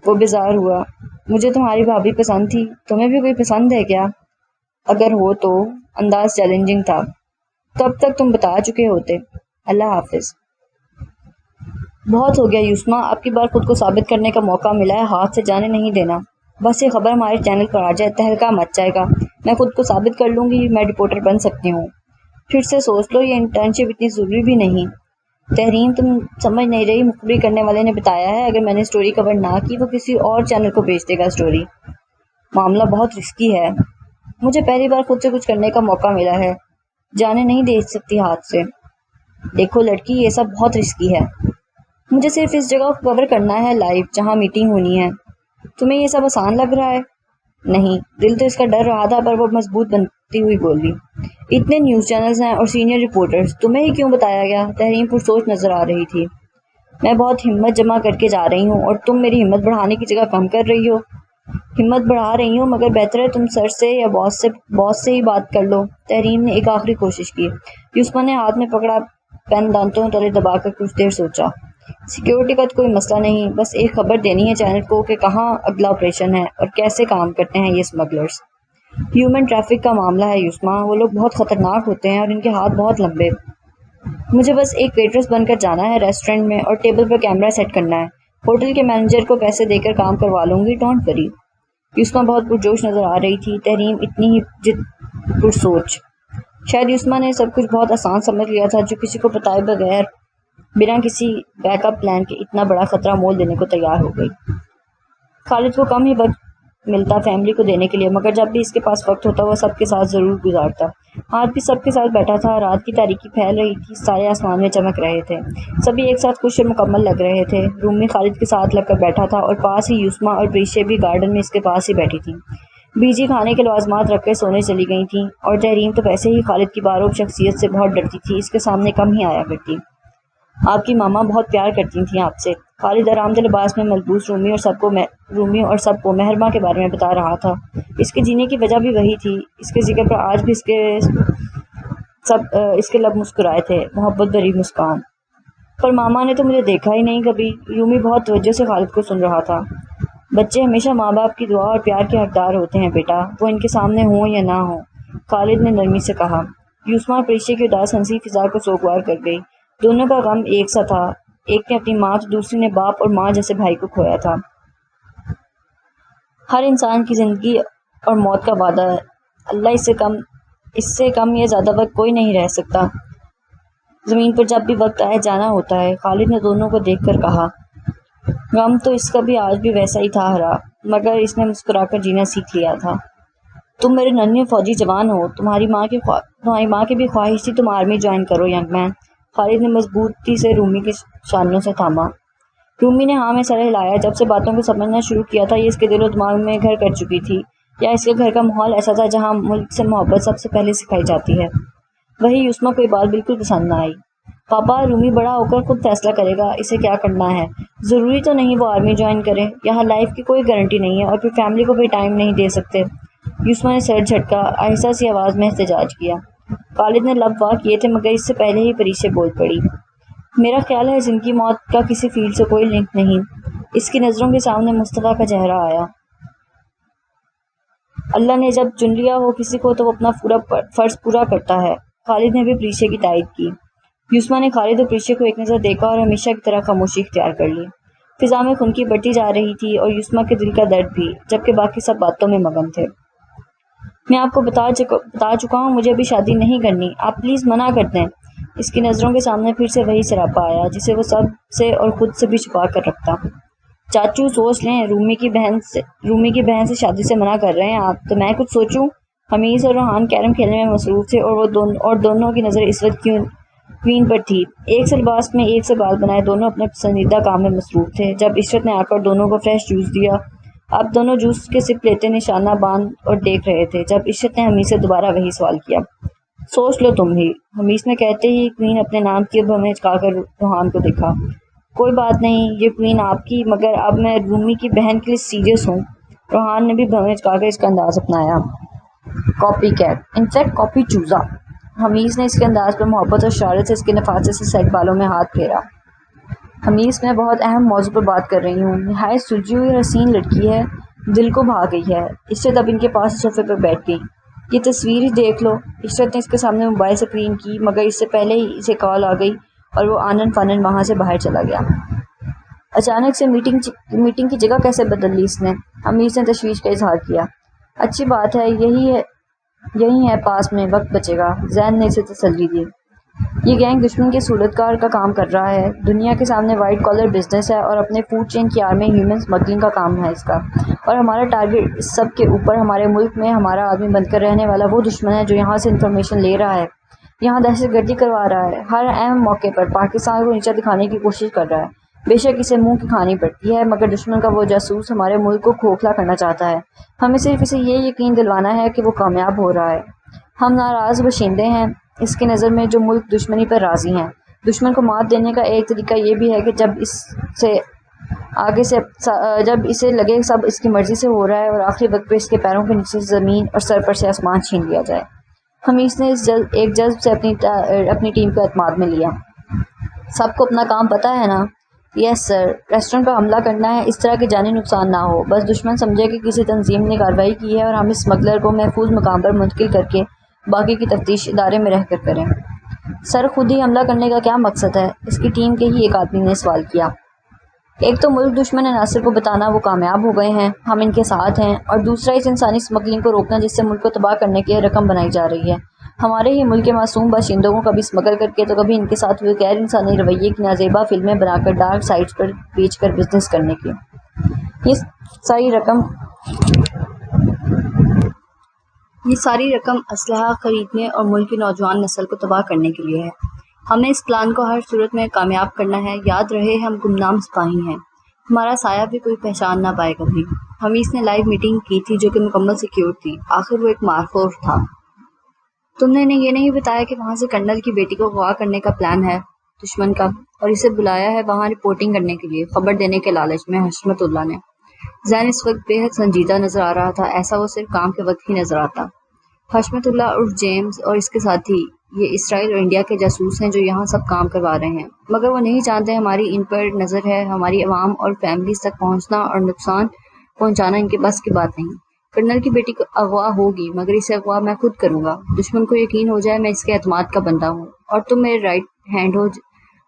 وہ بیزار ہوا۔ مجھے تمہاری بھابھی پسند تھی، تمہیں بھی کوئی پسند ہے کیا؟ اگر ہو تو؟ انداز چیلنجنگ تھا۔ تو اب تک تم بتا چکے ہوتے۔ اللہ حافظ۔ بہت ہو گیا یسما، اب کی بار خود کو ثابت کرنے کا موقع ملا ہے، ہاتھ سے جانے نہیں دینا۔ بس یہ خبر ہمارے چینل پر آ جائے، تہلکہ مچ جائے گا۔ میں خود کو ثابت کر لوں گی، میں رپورٹر بن سکتی ہوں۔ پھر سے سوچ لو، یہ انٹرنشپ اتنی ضروری بھی نہیں۔ تحریم، تم سمجھ نہیں رہی، مخبری کرنے والے نے بتایا ہے اگر میں نے سٹوری کور نہ کی وہ کسی اور چینل کو بھیج دے گا سٹوری۔ معاملہ بہت رسکی ہے۔ مجھے پہلی بار خود سے کچھ کرنے کا موقع ملا ہے، جانے نہیں دے سکتی ہاتھ سے۔ دیکھو لڑکی، یہ سب بہت رسکی ہے۔ مجھے صرف اس جگہ کو کور کرنا ہے لائیو، جہاں میٹنگ ہونی ہے۔ تمہیں یہ سب آسان لگ رہا ہے؟ نہیں، دل تو اس کا ڈر رہا تھا، پر وہ مضبوط بنتی ہوئی بولی۔ اتنے نیوز چینلز ہیں اور سینئر رپورٹرز، تمہیں ہی کیوں بتایا گیا؟ تحریم پرسوچ نظر آ رہی تھی۔ میں بہت ہمت جمع کر کے جا رہی ہوں اور تم میری ہمت بڑھانے کی جگہ کم کر رہی ہو۔ ہمت بڑھا رہی ہوں، مگر بہتر ہے تم سر سے یا باس سے ہی بات کر لو۔ تحریم نے ایک آخری کوشش کی۔ یسما نے ہاتھ میں پکڑا پین دانتوں تلے دبا کر کچھ دیر سوچا۔ سیکیورٹی کا تو کوئی مسئلہ نہیں، بس ایک خبر دینی ہے چینل کو کہ کہاں اگلا آپریشن ہے اور کیسے کام کرتے ہیں یہ اسمگلرز۔ ہیومن ٹریفک کا معاملہ ہے یسما، وہ لوگ بہت خطرناک ہوتے ہیں اور ان کے ہاتھ بہت لمبے۔ مجھے بس ایک ویٹرس بن کر جانا ہے ریسٹورینٹ میں اور ٹیبل پر کیمرہ سیٹ کرنا ہے۔ ہوٹل کے مینیجر کو پیسے دے کر کام کروا لوں گی، ڈونٹ وری۔ یسما بہت پرجوش نظر آ رہی تھی، تحریم اتنی ہی پرسوچ۔ شاید یسما نے سب کچھ بہت آسان سمجھ لیا تھا، جو کسی کو بتائے بغیر بنا کسی بیک اپ پلان کے اتنا بڑا خطرہ مول دینے کو تیار ہو گئی۔ خالد کو کم ہی وقت ملتا فیملی کو دینے کے لیے، مگر جب بھی اس کے پاس وقت ہوتا وہ سب کے ساتھ ضرور گزارتا۔ آج بھی سب کے ساتھ بیٹھا تھا، رات کی تاریکی پھیل رہی تھی، ستارے آسمان میں چمک رہے تھے، سبھی ایک ساتھ خوش اور مکمل لگ رہے تھے۔ رومی خالد کے ساتھ لگ کر بیٹھا تھا اور پاس ہی یسما اور پریشے بھی گارڈن میں اس کے پاس ہی بیٹھی تھیں۔ بیجی کھانے کے لوازمات رکھ کر سونے چلی گئی تھیں، اور تحریم تو ویسے ہی خالد کی باروب شخصیت سے بہت ڈرتی تھی، اس کے سامنے کم ہی آیا کرتی۔ آپ کی ماما بہت پیار کرتی تھیں آپ سے، خالد آرام دہ لباس میں ملبوس رومی اور سب کو مہرباں کے بارے میں بتا رہا تھا۔ اس کے جینے کی وجہ بھی وہی تھی، اس کے ذکر پر آج بھی اس کے لب مسکرائے تھے، محبت بھری مسکان۔ پر ماما نے تو مجھے دیکھا ہی نہیں کبھی۔ رومی بہت توجہ سے خالد کو سن رہا تھا۔ بچے ہمیشہ ماں باپ کی دعا اور پیار کے حقدار ہوتے ہیں بیٹا، وہ ان کے سامنے ہوں یا نہ ہوں، خالد نے نرمی سے کہا۔ یسما پریشے کی اداس ہنسی فضا کو سوگوار کر گئی۔ دونوں کا غم ایک سا تھا، ایک نے اپنی ماں تو دوسری نے باپ اور ماں جیسے بھائی کو کھویا تھا۔ ہر انسان کی زندگی اور موت کا وعدہ ہے، اللہ اس سے کم یا زیادہ وقت کوئی نہیں رہ سکتا، زمین پر جب بھی وقت آئے جانا ہوتا ہے، خالد نے دونوں کو دیکھ کر کہا۔ غم تو اس کا بھی آج بھی ویسا ہی تھا ہرا، مگر اس نے مسکرا کر جینا سیکھ لیا تھا۔ تم میرے ننھے فوجی جوان ہو، تمہاری ماں کی بھی خواہش تھی تم آرمی جوائن کرو ینگ مین۔ خالد نے مضبوطی سے رومی کے شانوں سے تھاما۔ رومی نے ہاں میں سر ہلایا۔ جب سے باتوں کو سمجھنا شروع کیا تھا، یہ اس کے دل و دماغ میں گھر کر چکی تھی، یا اس کے گھر کا ماحول ایسا تھا جہاں ملک سے محبت سب سے پہلے سکھائی جاتی ہے۔ وہی یسما کو یہ بات بالکل پسند نہ آئی۔ پاپا، رومی بڑا ہو کر خود فیصلہ کرے گا اسے کیا کرنا ہے، ضروری تو نہیں وہ آرمی جوائن کرے، یہاں لائف کی کوئی گارنٹی نہیں ہے، اور پھر فیملی کو بھی ٹائم نہیں دے سکتے۔ یسما نے سر جھٹکا، آہستہ سی آواز میں احتجاج کیا۔ خالد نے لب واہ کیے تھے، مگر اس سے پہلے ہی پریشے بول پڑی۔ میرا خیال ہے زندگی موت کا کسی فیلڈ سے کوئی لنک نہیں۔ اس کی نظروں کے سامنے مصطفیٰ کا چہرہ آیا۔ اللہ نے جب چن لیا ہو کسی کو تو وہ اپنا فرض پورا کرتا ہے۔ خالد نے بھی پریشے کی تائید کی۔ یسما نے خالد اور پریشے کو ایک نظر دیکھا اور ہمیشہ کی طرح خاموشی اختیار کر لی۔ فضا میں خنکی بڑھتی جا رہی تھی اور یسما کے دل کا درد بھی، جبکہ باقی سب باتوں میں مگن تھے۔ میں آپ کو بتا چکا ہوں مجھے ابھی شادی نہیں کرنی، آپ پلیز منع کر دیں۔ اس کی نظروں کے سامنے پھر سے وہی سراپا آیا جسے وہ سب سے اور خود سے بھی چھپا کر رکھتا۔ چاچو سوچ لیں، رومی کی بہن سے شادی سے منع کر رہے ہیں آپ، تو میں کچھ سوچوں؟ حمیز اور روحان کیرم کھیلنے میں مصروف تھے اور دونوں کی نظر اس وقت کوئین پر تھی۔ ایک سے لباس میں ایک سے بال بنائے دونوں اپنے پسندیدہ کام میں مصروف تھے۔ جب عشرت نے آ کر دونوں کو فریش جوس دیا، اب دونوں جوس کے سپ لیتے نشانہ باندھ اور دیکھ رہے تھے۔ جب عشرت نے حمیز سے دوبارہ وہی سوال کیا، سوچ لو تم بھی، حمیز نے کہتے ہی کوئین اپنے نام کی اب ہمیں چکا کر روحان کو دیکھا۔ کوئی بات نہیں، یہ کوئین آپ کی، مگر اب میں رومی کی بہن کے لیے سیریس ہوں۔ روحان نے بھی بھویں چکا کر اس کا انداز اپنایا۔ کاپی کیٹ، انفیکٹ کاپی چوزا۔ حمیز نے اس کے انداز پر محبت اور شرارت سے اس کے نفاذے سے سیٹ بالوں میں ہاتھ پھیرا۔ حمیز، میں بہت اہم موضوع پر بات کر رہی ہوں، نہایت سلجھی ہوئی اور حسین لڑکی ہے، دل کو بھا گئی ہے۔ عشرت اب ان کے پاس صوفے پر بیٹھ گئی۔ یہ تصویر ہی دیکھ لو۔ عشرت نے اس کے سامنے موبائل اسکرین کی، مگر اس سے پہلے ہی اسے کال آ گئی اور وہ آنن فانن وہاں سے باہر چلا گیا۔ اچانک سے میٹنگ کی جگہ کیسے بدل لی اس نے؟ حمیز نے تشویش کا اظہار کیا۔ اچھی بات ہے، یہی ہے پاس میں، وقت بچے گا، زین نے اسے تسلی دی۔ یہ گینگ دشمن کے صورتکار کا کام کر رہا ہے، دنیا کے سامنے وائٹ کالر بزنس ہے اور اپنے فوڈ چین کی آڑ میں ہیومن اسمگلنگ کا کام ہے اس کا، اور ہمارا ٹارگٹ اس سب کے اوپر ہمارے ملک میں ہمارا آدمی بن کر رہنے والا وہ دشمن ہے جو یہاں سے انفارمیشن لے رہا ہے، یہاں دہشت گردی کروا رہا ہے، ہر اہم موقع پر پاکستان کو نیچا دکھانے کی کوشش کر رہا ہے۔ بے شک اسے منہ کی کھانی پڑتی ہے، مگر دشمن کا وہ جاسوس ہمارے ملک کو کھوکھلا کرنا چاہتا ہے۔ ہمیں صرف اسے یہ یقین دلوانا ہے کہ وہ کامیاب ہو رہا ہے۔ ہم ناراض باشندے ہیں، اس کی نظر میں جو ملک دشمنی پر راضی ہیں۔ دشمن کو مات دینے کا ایک طریقہ یہ بھی ہے کہ جب اسے لگے سب اس کی مرضی سے ہو رہا ہے اور آخری وقت پہ اس کے پیروں کے نیچے سے زمین اور سر پر سے آسمان چھین لیا جائے۔ حمیز نے ایک جذب سے اپنی ٹیم کو اعتماد میں لیا۔ سب کو اپنا کام پتہ ہے نا؟ یس سر، ریسٹورینٹ پر حملہ کرنا ہے، اس طرح کے جانی نقصان نہ ہو، بس دشمن سمجھے کہ کسی تنظیم نے کارروائی کی ہے اور ہم اس اسمگلر کو محفوظ مقام پر منتقل کر کے باقی کی تفتیش ادارے میں رہ کر کریں۔ سر، خود ہی حملہ کرنے کا کیا مقصد ہے؟ اس کی ٹیم کے ہی ایک آدمی نے سوال کیا۔ ایک تو ملک دشمن عناصر کو بتانا وہ کامیاب ہو گئے ہیں، ہم ان کے ساتھ ہیں، اور دوسرا اس انسانی اسمگلنگ کو روکنا جس سے ملک کو تباہ کرنے کی رقم بنائی جا رہی ہے، ہمارے ہی ملک کے معصوم باشندوں کو کبھی اسمگل کر کے تو کبھی ان کے ساتھ ہوئے غیر انسانی رویے کی نازیبا فلمیں بنا کر ڈارک سائٹس پر بیچ کر بزنس کرنے کی۔ یہ ساری رقم اسلحہ خریدنے اور ملک کی نوجوان نسل کو تباہ کرنے کے لیے ہے۔ ہمیں اس پلان کو ہر صورت میں کامیاب کرنا ہے۔ یاد رہے ہم گمنام سپاہی ہیں، ہمارا سایہ بھی کوئی پہچان نہ پائے کبھی۔ حمیس نے لائیو میٹنگ کی تھی جو کہ مکمل سیکیور تھی، آخر وہ ایک مارخور تھا۔ تم نے انہیں یہ نہیں بتایا کہ وہاں سے کرنل کی بیٹی کو اغوا کرنے کا پلان ہے دشمن کا، اور اسے بلایا ہے وہاں رپورٹنگ کرنے کے لیے، خبر دینے کے لالچ میں؟ حشمت اللہ نے۔ زین اس وقت بے حد سنجیدہ نظر آ رہا تھا، ایسا وہ صرف کام کے وقت ہی نظر آتا۔ حشمت اللہ اور جیمز اور اس کے ساتھی یہ اسرائیل اور انڈیا کے جاسوس ہیں جو یہاں سب کام کروا رہے ہیں، مگر وہ نہیں جانتے ہماری ان پر نظر ہے، ہماری عوام اور فیملیز تک پہنچنا اور نقصان پہنچانا ان کے بس کی بات نہیں۔ کرنل کی بیٹی کو اغوا ہوگی، مگر اسے اغوا میں خود کروں گا۔ دشمن کو یقین ہو جائے میں اس کے اعتماد کا بندہ ہوں اور تم میرے رائٹ ہینڈ ہو،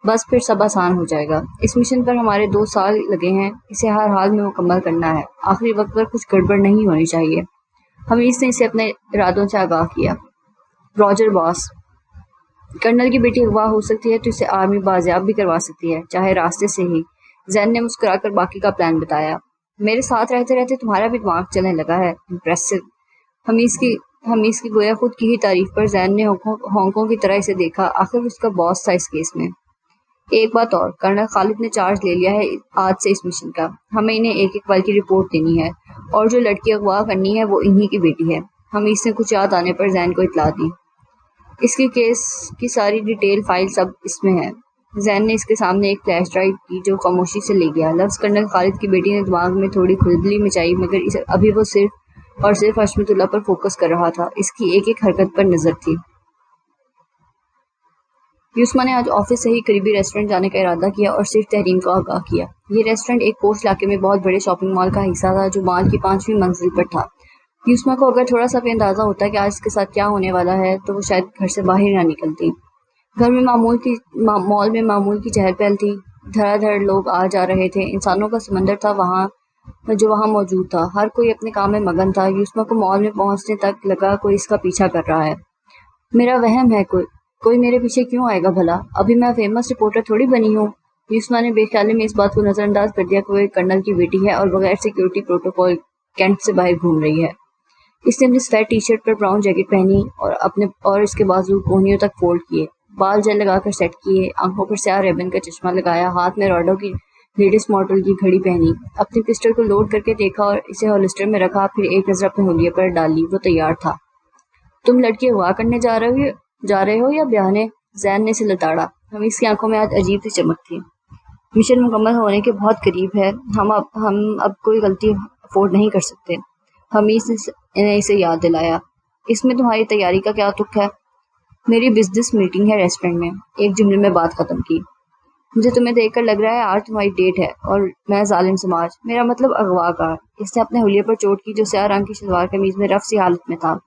بس پھر سب آسان ہو جائے گا۔ اس مشن پر ہمارے 2 سال لگے ہیں، اسے ہر حال میں مکمل کرنا ہے، آخری وقت پر کچھ گڑبڑ نہیں ہونی چاہیے۔ حمیس نے اسے اپنے ارادوں سے آگاہ کیا۔ راجر باس، کرنل کی بیٹی اغوا ہو سکتی ہے تو اسے آرمی بازیاب بھی کروا سکتی ہے، چاہے راستے سے ہی۔ زین نے مسکرا کر باقی کا پلان بتایا۔ میرے ساتھ رہتے رہتے تمہارا بھی دماغ چلنے لگا ہے، امپریسو۔ حمیس کی گویا خود کی ہی تعریف پر زین نے ہونکوں کی طرح اسے دیکھا، آخر اس کا باس تھا اس کیس میں۔ ایک بات اور، کرنل خالد نے چارج لے لیا ہے آج سے اس مشن کا، ہمیں انہیں ایک ایک پل کی رپورٹ دینی ہے، اور جو لڑکی اغوا کرنی ہے وہ انہی کی بیٹی ہے۔ حمیس نے کچھ یاد آنے پر زین کو اطلاع دی۔ اس کے کیس کی ساری ڈیٹیل فائل سب اس میں ہے۔ زین نے اس کے سامنے ایک فلیش ڈرائیو کی جو خاموشی سے لے گیا۔ لفظ کرنل خالد کی بیٹی نے دماغ میں تھوڑی کھلبلی مچائی، مگر ابھی وہ صرف اور صرف حشمت اللہ پر فوکس کر رہا تھا، اس کی ایک ایک حرکت پر نظر تھی۔ یوسما نے آج آفس سے ہی قریبی ریسٹورنٹ جانے کا ارادہ کیا اور صرف تحریم کو آگاہ کیا۔ یہ ریسٹورنٹ ایک پوش علاقے میں بہت بڑے شاپنگ مال کا حصہ تھا جو مال کی 5ویں منزل پر تھا۔ یوسما کو اگر تھوڑا سا بھی اندازہ ہوتا کہ آج اس کے ساتھ کیا ہونے والا ہے تو وہ شاید گھر سے باہر نہ نکلتی۔ گھر میں مال میں معمول کی چہل پہل تھی، دھڑا دھڑ لوگ آ جا رہے تھے، انسانوں کا سمندر تھا وہاں موجود تھا، ہر کوئی اپنے کام میں مگن تھا۔ یوسما کو مال میں پہنچنے تک لگا کوئی اس کا پیچھا کر رہا ہے۔ میرا وہم ہے، کوئی میرے پیچھے کیوں آئے گا بھلا؟ ابھی میں فیمس رپورٹر تھوڑی بنی ہوں۔ یوسما نے بے خیالی میں اس بات کو نظر انداز کر دیا کہ وہ ایک کرنل کی بیٹی ہے اور بغیر سیکیورٹی پروٹوکول کینٹ سے باہر گھوم رہی ہے۔ اس نے اپنی سفید ٹی شرٹ پر براؤن جیکٹ پہنی اور اس کے بازو کوہنیوں تک فولڈ کیے، بال جیل لگا کر سیٹ کیے، آنکھوں پر سیاہ ریبن کا چشمہ لگایا، ہاتھ میں راڈو کی لیٹسٹ ماڈل کی گھڑی پہنی، اپنی پسٹل کو لوڈ کر کے دیکھا اور اسے ہولسٹر میں رکھا، پھر ایک نظر اپنے ہولیا پر ڈالی۔ وہ تیار تھا۔ تم لڑکی اغوا کرنے جا رہے ہو یا بیانے؟ زین نے اسے لتاڑا۔ حمیس کی آنکھوں میں آج عجیب سی چمک تھی۔ مشن مکمل ہونے کے بہت قریب ہے، ہم اب کوئی غلطی افورڈ نہیں کر سکتے۔ حمیس نے اسے یاد دلایا۔ اس میں تمہاری تیاری کا کیا تک ہے؟ میری بزنس میٹنگ ہے ریسٹورنٹ میں، ایک جملے میں بات ختم کی۔ مجھے تمہیں دیکھ کر لگ رہا ہے آج تمہاری ڈیٹ ہے، اور میں ظالم سماج، میرا مطلب اغوا کا۔ اس نے اپنے حلیے پر چوٹ کی جو سیاہ رنگ کی شلوار قمیض میں رف سی حالت میں تھا،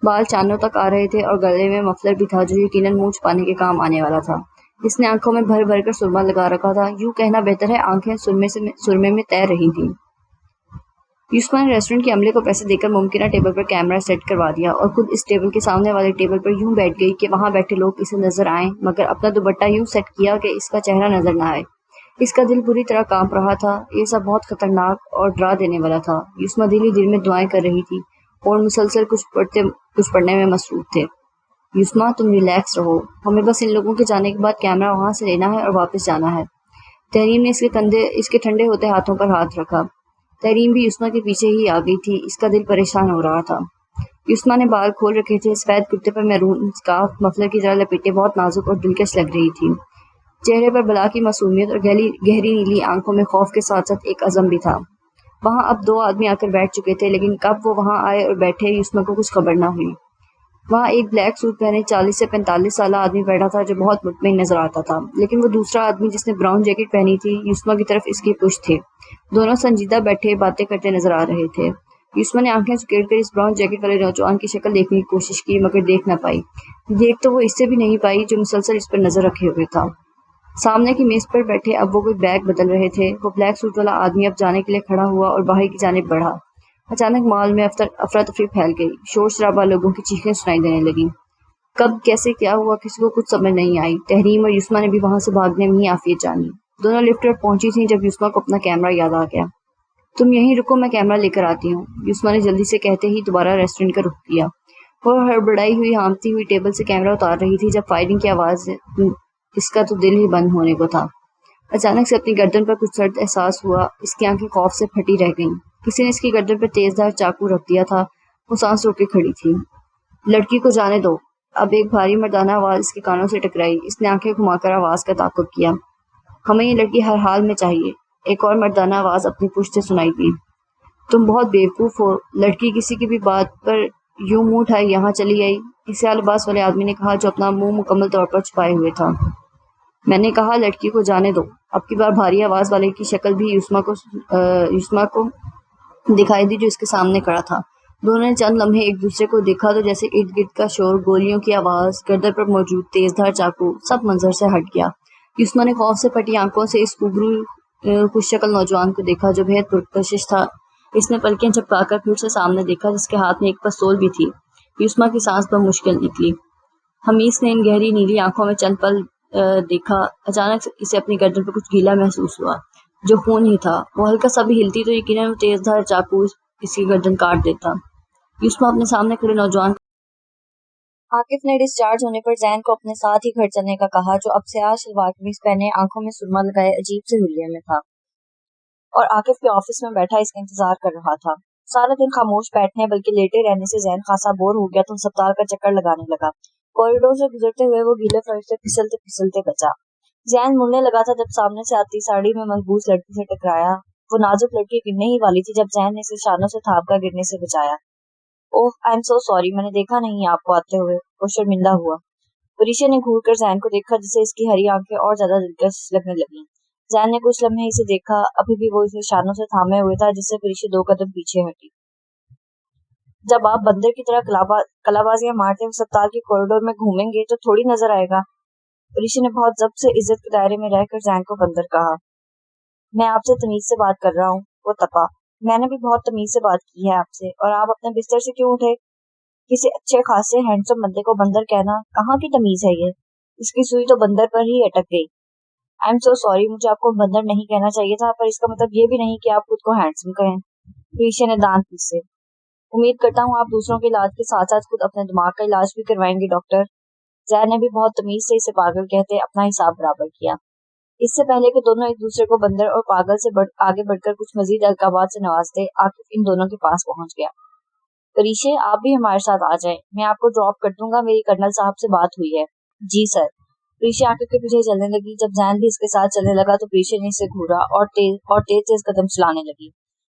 بال چانوں تک آ رہے تھے اور گلے میں مفلر بھی تھا جو یقیناً منہ چھپانے کے کام آنے والا تھا۔ اس نے آنکھوں میں بھر بھر کر سرما لگا رکھا تھا، یوں کہنا بہتر ہے آنکھیں سرمے میں تیر رہی تھیں۔ یوسما نے ریسٹورنٹ کے عملے کو پیسے دے کر ممکنہ ٹیبل پر کیمرہ سیٹ کروا دیا اور خود اس ٹیبل کے سامنے والے ٹیبل پر یوں بیٹھ گئی کہ وہاں بیٹھے لوگ اسے نظر آئیں، مگر اپنا دوپٹہ یوں سیٹ کیا کہ اس کا چہرہ نظر نہ آئے۔ اس کا دل بری طرح کانپ رہا تھا، یہ سب بہت خطرناک اور ڈرا دینے والا تھا۔ یوسما دل ہی دل میں دعائیں کر رہی تھی اور مسلسل کچھ پڑھنے میں مصروف تھے۔ یوسما تم ریلیکس رہو، ہمیں بس ان لوگوں کے جانے کے بعد کیمرہ وہاں سے لینا ہے اور واپس جانا ہے۔ تحریم نے اس کے ٹھنڈے ہوتے ہاتھوں پر ہاتھ رکھا۔ تحریم بھی یوسما کے پیچھے ہی آ گئی تھی، اس کا دل پریشان ہو رہا تھا۔ یوسما نے بال کھول رکھے تھے، سفید کرتے پر میرون اسکارف مفلر کی طرح لپیٹے بہت نازک اور دلکش لگ رہی تھی۔ چہرے پر بلا کی معصومیت اور گہری نیلی آنکھوں میں خوف کے ساتھ ساتھ ایک عزم بھی تھا۔ وہاں اب 2 آدمی آ کر بیٹھ چکے تھے، لیکن کب وہ وہاں آئے اور بیٹھے یوسما کو کچھ خبر نہ ہوئی۔ وہاں ایک بلیک سوٹ پہنے 40 سے 45 سالہ آدمی بیٹھا تھا جو بہت مطمئن نظر آتا تھا، لیکن وہ دوسرا آدمی جس نے براؤن جیکٹ پہنی تھی یسما کی طرف اس کی پشت تھے۔ دونوں سنجیدہ بیٹھے باتیں کرتے نظر آ رہے تھے۔ یسما نے آنکھیں سکیڑ کر اس براؤن جیکٹ والے نوجوان کی شکل دیکھنے کی کوشش کی مگر دیکھ نہ پائی۔ دیکھ تو وہ اس سے بھی نہیں پائی جو مسلسل اس پر نظر رکھے ہوئے تھا۔ سامنے کی میز پر بیٹھے اب وہ کوئی بیگ بدل رہے تھے۔ وہ بلیک سوٹ والا آدمی اب جانے کے لیے کھڑا ہوا اور باہر کی جانب بڑھا۔ اچانک مال میں افراتفری پھیل گئی، شور شرابہ، لوگوں کی چیخیں سنائی دینے لگیں۔ کب کیسے کیا ہوا کسی کو کچھ سمجھ نہیں آئی۔ تحریم اور یسما نے بھی وہاں سے بھاگنے میں ہی عافیت جانی۔ دونوں لفٹ پر پہنچی تھیں جب یسما کو اپنا کیمرہ یاد آ گیا۔ تم یہیں رکو، میں کیمرہ لے کر آتی ہوں، یسما نے جلدی سے کہتے ہی دوبارہ ریسٹورنٹ کا رخ کیا۔ وہ ہڑبڑائی ہوئی ہانپتی ہوئی ٹیبل سے کیمرہ اتار رہی تھی جب فائرنگ کی آواز اس کا تو دل ہی بند ہونے کو تھا۔ اچانک سے اپنی گردن پر کچھ سرد احساس ہوا، اس کی آنکھیں خوف سے پھٹی رہ گئیں۔ کسی نے اس کی گردن پر تیز دھار چاقو رکھ دیا تھا۔ وہ سانس روک کے کھڑی تھی۔ لڑکی کو جانے دو، اب ایک بھاری مردانہ آواز اس کے کانوں سے ٹکرائی۔ اس نے آنکھیں گھما کر آواز کا تعاقب کیا۔ ہمیں یہ لڑکی ہر حال میں چاہیے، ایک اور مردانہ آواز اپنی پشت سے سنائی دی۔ تم بہت بیوقوف ہو، لڑکی کسی کی بھی بات پر یوں منہ اٹھائے یہاں چلی آئی، کسی لباس والے آدمی نے کہا جو اپنا منہ مکمل طور پر چھپائے ہوئے تھا۔ میں نے کہا لڑکی کو جانے دو۔ اب کی بار بھاری آواز والے کی شکل بھی یسما کو دکھائی دی جو اس کے سامنے کھڑا تھا۔ دونوں نے چند لمحے ایک دوسرے کو دیکھا تو جیسے ارد گرد کا شور، گولیوں کی آواز، گردن پر موجود تیز دھار چاقو، سب منظر سے ہٹ گیا۔ یسما نے خوف سے پھٹی آنکھوں سے اس خوبرو خوش شکل نوجوان کو دیکھا جو بہت پرکشش تھا۔ اس نے پلکیں جھپکا کر پھر سے سامنے دیکھا جس کے ہاتھ میں ایک پستول بھی تھی۔ یسما کی سانس بمشکل نکلی۔ حمیس نے ان گہری نیلی آنکھوں میں چند پل دیکھا۔ اچانک سے اسے اپنی گردن پر کچھ گیلا محسوس ہوا جو خون ہی تھا۔ وہ ہلکا سا بھی ہلتی تو یقیناً وہ تیز دھار چاقو اس کی گردن کاٹ دیتا۔ یسما اپنے سامنے کھڑے نوجوان عاقف نے ڈسچارج ہونے پر زین کو اپنے ساتھ ہی گھر چلنے کا کہا جو اب سیاہ شلوار قمیض پہنے آنکھوں میں سرما لگائے عجیب سے حلیے میں تھا اور عاقف کے آفس میں بیٹھا اس کا انتظار کر رہا تھا۔ سارا دن خاموش بیٹھنے بلکہ لیٹے رہنے سے زین خاصا بور ہو گیا تو ہسپتال کا چکر لگانے لگا۔ کوریڈور سے گزرتے ہوئے وہ گیلے فرش سے پھسلتے پھسلتے بچا۔ زین مڑنے لگا تھا جب سامنے سے آتی ساڑی میں ملبوس لڑکی سے ٹکرایا۔ وہ نازک لڑکی گرنے ہی والی تھی جب زین نے اسے شانوں سے تھام کر گرنے سے بچایا۔ اوہ آئی ایم سو سوری، میں نے دیکھا نہیں آپ کو آتے ہوئے، وہ شرمندہ ہوا۔ پریشا نے گھور کر زین کو دیکھا جسے اس کی ہری آنکھیں اور زیادہ دلکش لگنے لگیں۔ زین نے کچھ لمحے اسے دیکھا، ابھی بھی وہ اسے شانوں سے تھامے ہوئے تھا جس سے پریشا 2 قدم پیچھے ہٹی۔ جب آپ بندر کی طرح کلا بازیاں مارتے ہوئے ہسپتال کے کوریڈور میں گھومیں گے تو تھوڑی نظر آئے گا۔ پریشا نے بہت ضبط سے عزت کے دائرے میں رہ کر زین کو بندر کہا۔ میں آپ سے تمیز سے بات کر رہا ہوں، وہ تپا۔ میں نے بھی بہت تمیز سے بات کی ہے آپ سے، اور آپ اپنے بستر سے کیوں اٹھے؟ کسی اچھے خاصے ہینڈسم بندے کو بندر کہنا کہاں کی تمیز ہے یہ؟ اس کی سوئی تو بندر پر ہی اٹک گئی۔ آئی ایم سو سوری، مجھے آپ کو بندر نہیں کہنا چاہیے تھا، پر اس کا مطلب یہ بھی نہیں کہ آپ خود کو ہینڈسم کہیں۔ پریشا نے دانت پیسے۔ امید کرتا ہوں آپ دوسروں کے علاج کے ساتھ ساتھ خود اپنے دماغ کا علاج بھی کروائیں گے ڈاکٹر۔ زین نے بھی بہت تمیز سے اسے پاگل کہتے اپنا حساب برابر کیا۔ اس سے پہلے کہ دونوں ایک دوسرے کو بندر اور پاگل سے آگے بڑھ کر کچھ مزید القابات سے نوازتے، عاقف ان دونوں کے پاس پہنچ گیا۔ پریشا آپ بھی ہمارے ساتھ آ جائیں، میں آپ کو ڈراپ کر دوں گا، میری کرنل صاحب سے بات ہوئی ہے۔ جی سر۔ پریشا عاقف کے پیچھے چلنے لگی۔ جب زین بھی اس کے ساتھ چلنے لگا تو پریشا نے اسے گھورا اور تیز قدم چلانے لگی۔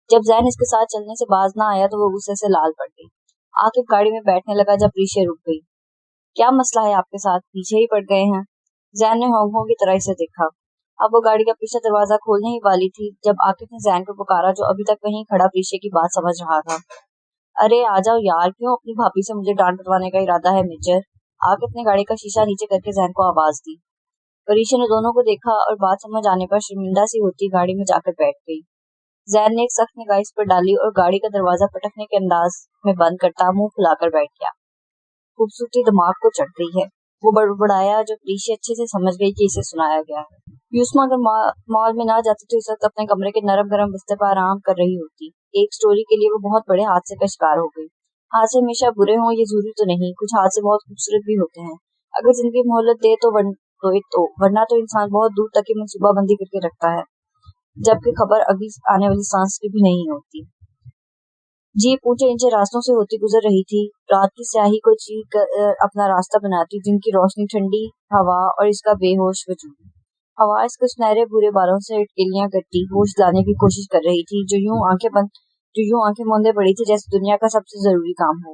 جب زین اس کے ساتھ چلنے سے باز نہ آیا تو وہ غصے سے لال پڑ گئی۔ عاقف گاڑی میں بیٹھنے لگا جب پریشا رک گئی۔ کیا مسئلہ ہے آپ کے ساتھ، پیچھے ہی پڑ گئے ہیں؟ زین نے ہونگ ہونگ کی طرح اسے دیکھا۔ اب وہ گاڑی کا پیچھے دروازہ کھولنے ہی والی تھی جب عاقف نے زین کو پکارا جو ابھی تک وہیں کھڑا پریشا کی بات سمجھ رہا تھا۔ ارے آ جاؤ یار، کیوں اپنی بھابھی سے مجھے ڈانٹ پٹوانے کا ارادہ ہے میجر؟ عاقف نے گاڑی کا شیشہ نیچے کر کے زین کو آواز دی۔ پریشا نے دونوں کو دیکھا اور بات سمجھ آنے پر شرمندہ سی ہوتی گاڑی میں جا کر بیٹھ گئی۔ زین نے ایک سخت نگاہ اس پر ڈالی اور گاڑی کا دروازہ پٹکنے کے انداز میں بند کرتا منہ پھلا کر بیٹھ گیا۔ خوبصورتی دماغ کو چڑھ گئی ہے، وہ بڑبڑایا جو پریشا اچھے سے سمجھ گئی کہ اسے سنایا گیا ہے۔ یسما اگر مال میں نہ جاتی تو اس وقت اپنے کمرے کے نرم گرم بستر پر آرام کر رہی ہوتی۔ ایک سٹوری کے لیے وہ بہت بڑے حادثے کا شکار ہو گئی۔ حادثے ہمیشہ برے ہوں یہ ضروری تو نہیں، کچھ حادثے بہت خوبصورت بھی ہوتے ہیں اگر زندگی مہلت دے تو ورنہ تو انسان بہت دور تک کی منصوبہ بندی کر کے رکھتا ہے جبکہ خبر اگلی آنے والی سانس کی بھی نہیں ہوتی۔ جیپ اونچے نیچے راستوں سے ہوتی گزر رہی تھی، رات کی سیاہی کو چیر کر اپنا راستہ بناتی، دن کی روشنی، ٹھنڈی ہوا اور اس کا بے ہوش وجود۔ ہوا اس کو سنہرے بھورے بالوں سے اٹکلیاں کرتی ہوش لانے کی کوشش کر رہی تھی جو یوں آنکھیں موندے پڑی تھی جیسے دنیا کا سب سے ضروری کام ہو۔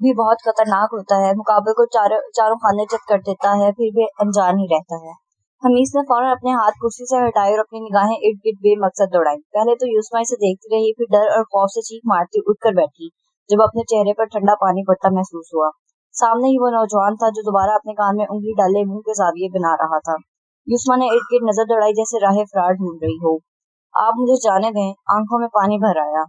بھی بہت خطرناک ہوتا ہے. مقابلے کو چاروں خانے چت کر دیتا ہے, پھر بھی انجان ہی رہتا ہے. حمیس نے فوراً اپنے ہاتھ کرسی سے ہٹائے اور اپنی نگاہیں ارد گرد بے مقصد دوڑائی. پہلے تو یسما اسے دیکھتی رہی, پھر ڈر اور خوف سے چیخ مارتی اٹھ کر بیٹھی جب اپنے چہرے پر ٹھنڈا پانی پڑتا محسوس ہوا. سامنے ہی وہ نوجوان تھا جو دوبارہ اپنے کان میں انگلی ڈالے منہ کے زاویے بنا رہا تھا. یسما نے ارد گرد نظر دوڑائی جیسے راہ فرار ڈھونڈ رہی ہو. آپ مجھے جانے دیں. آنکھوں میں پانی بھر آیا.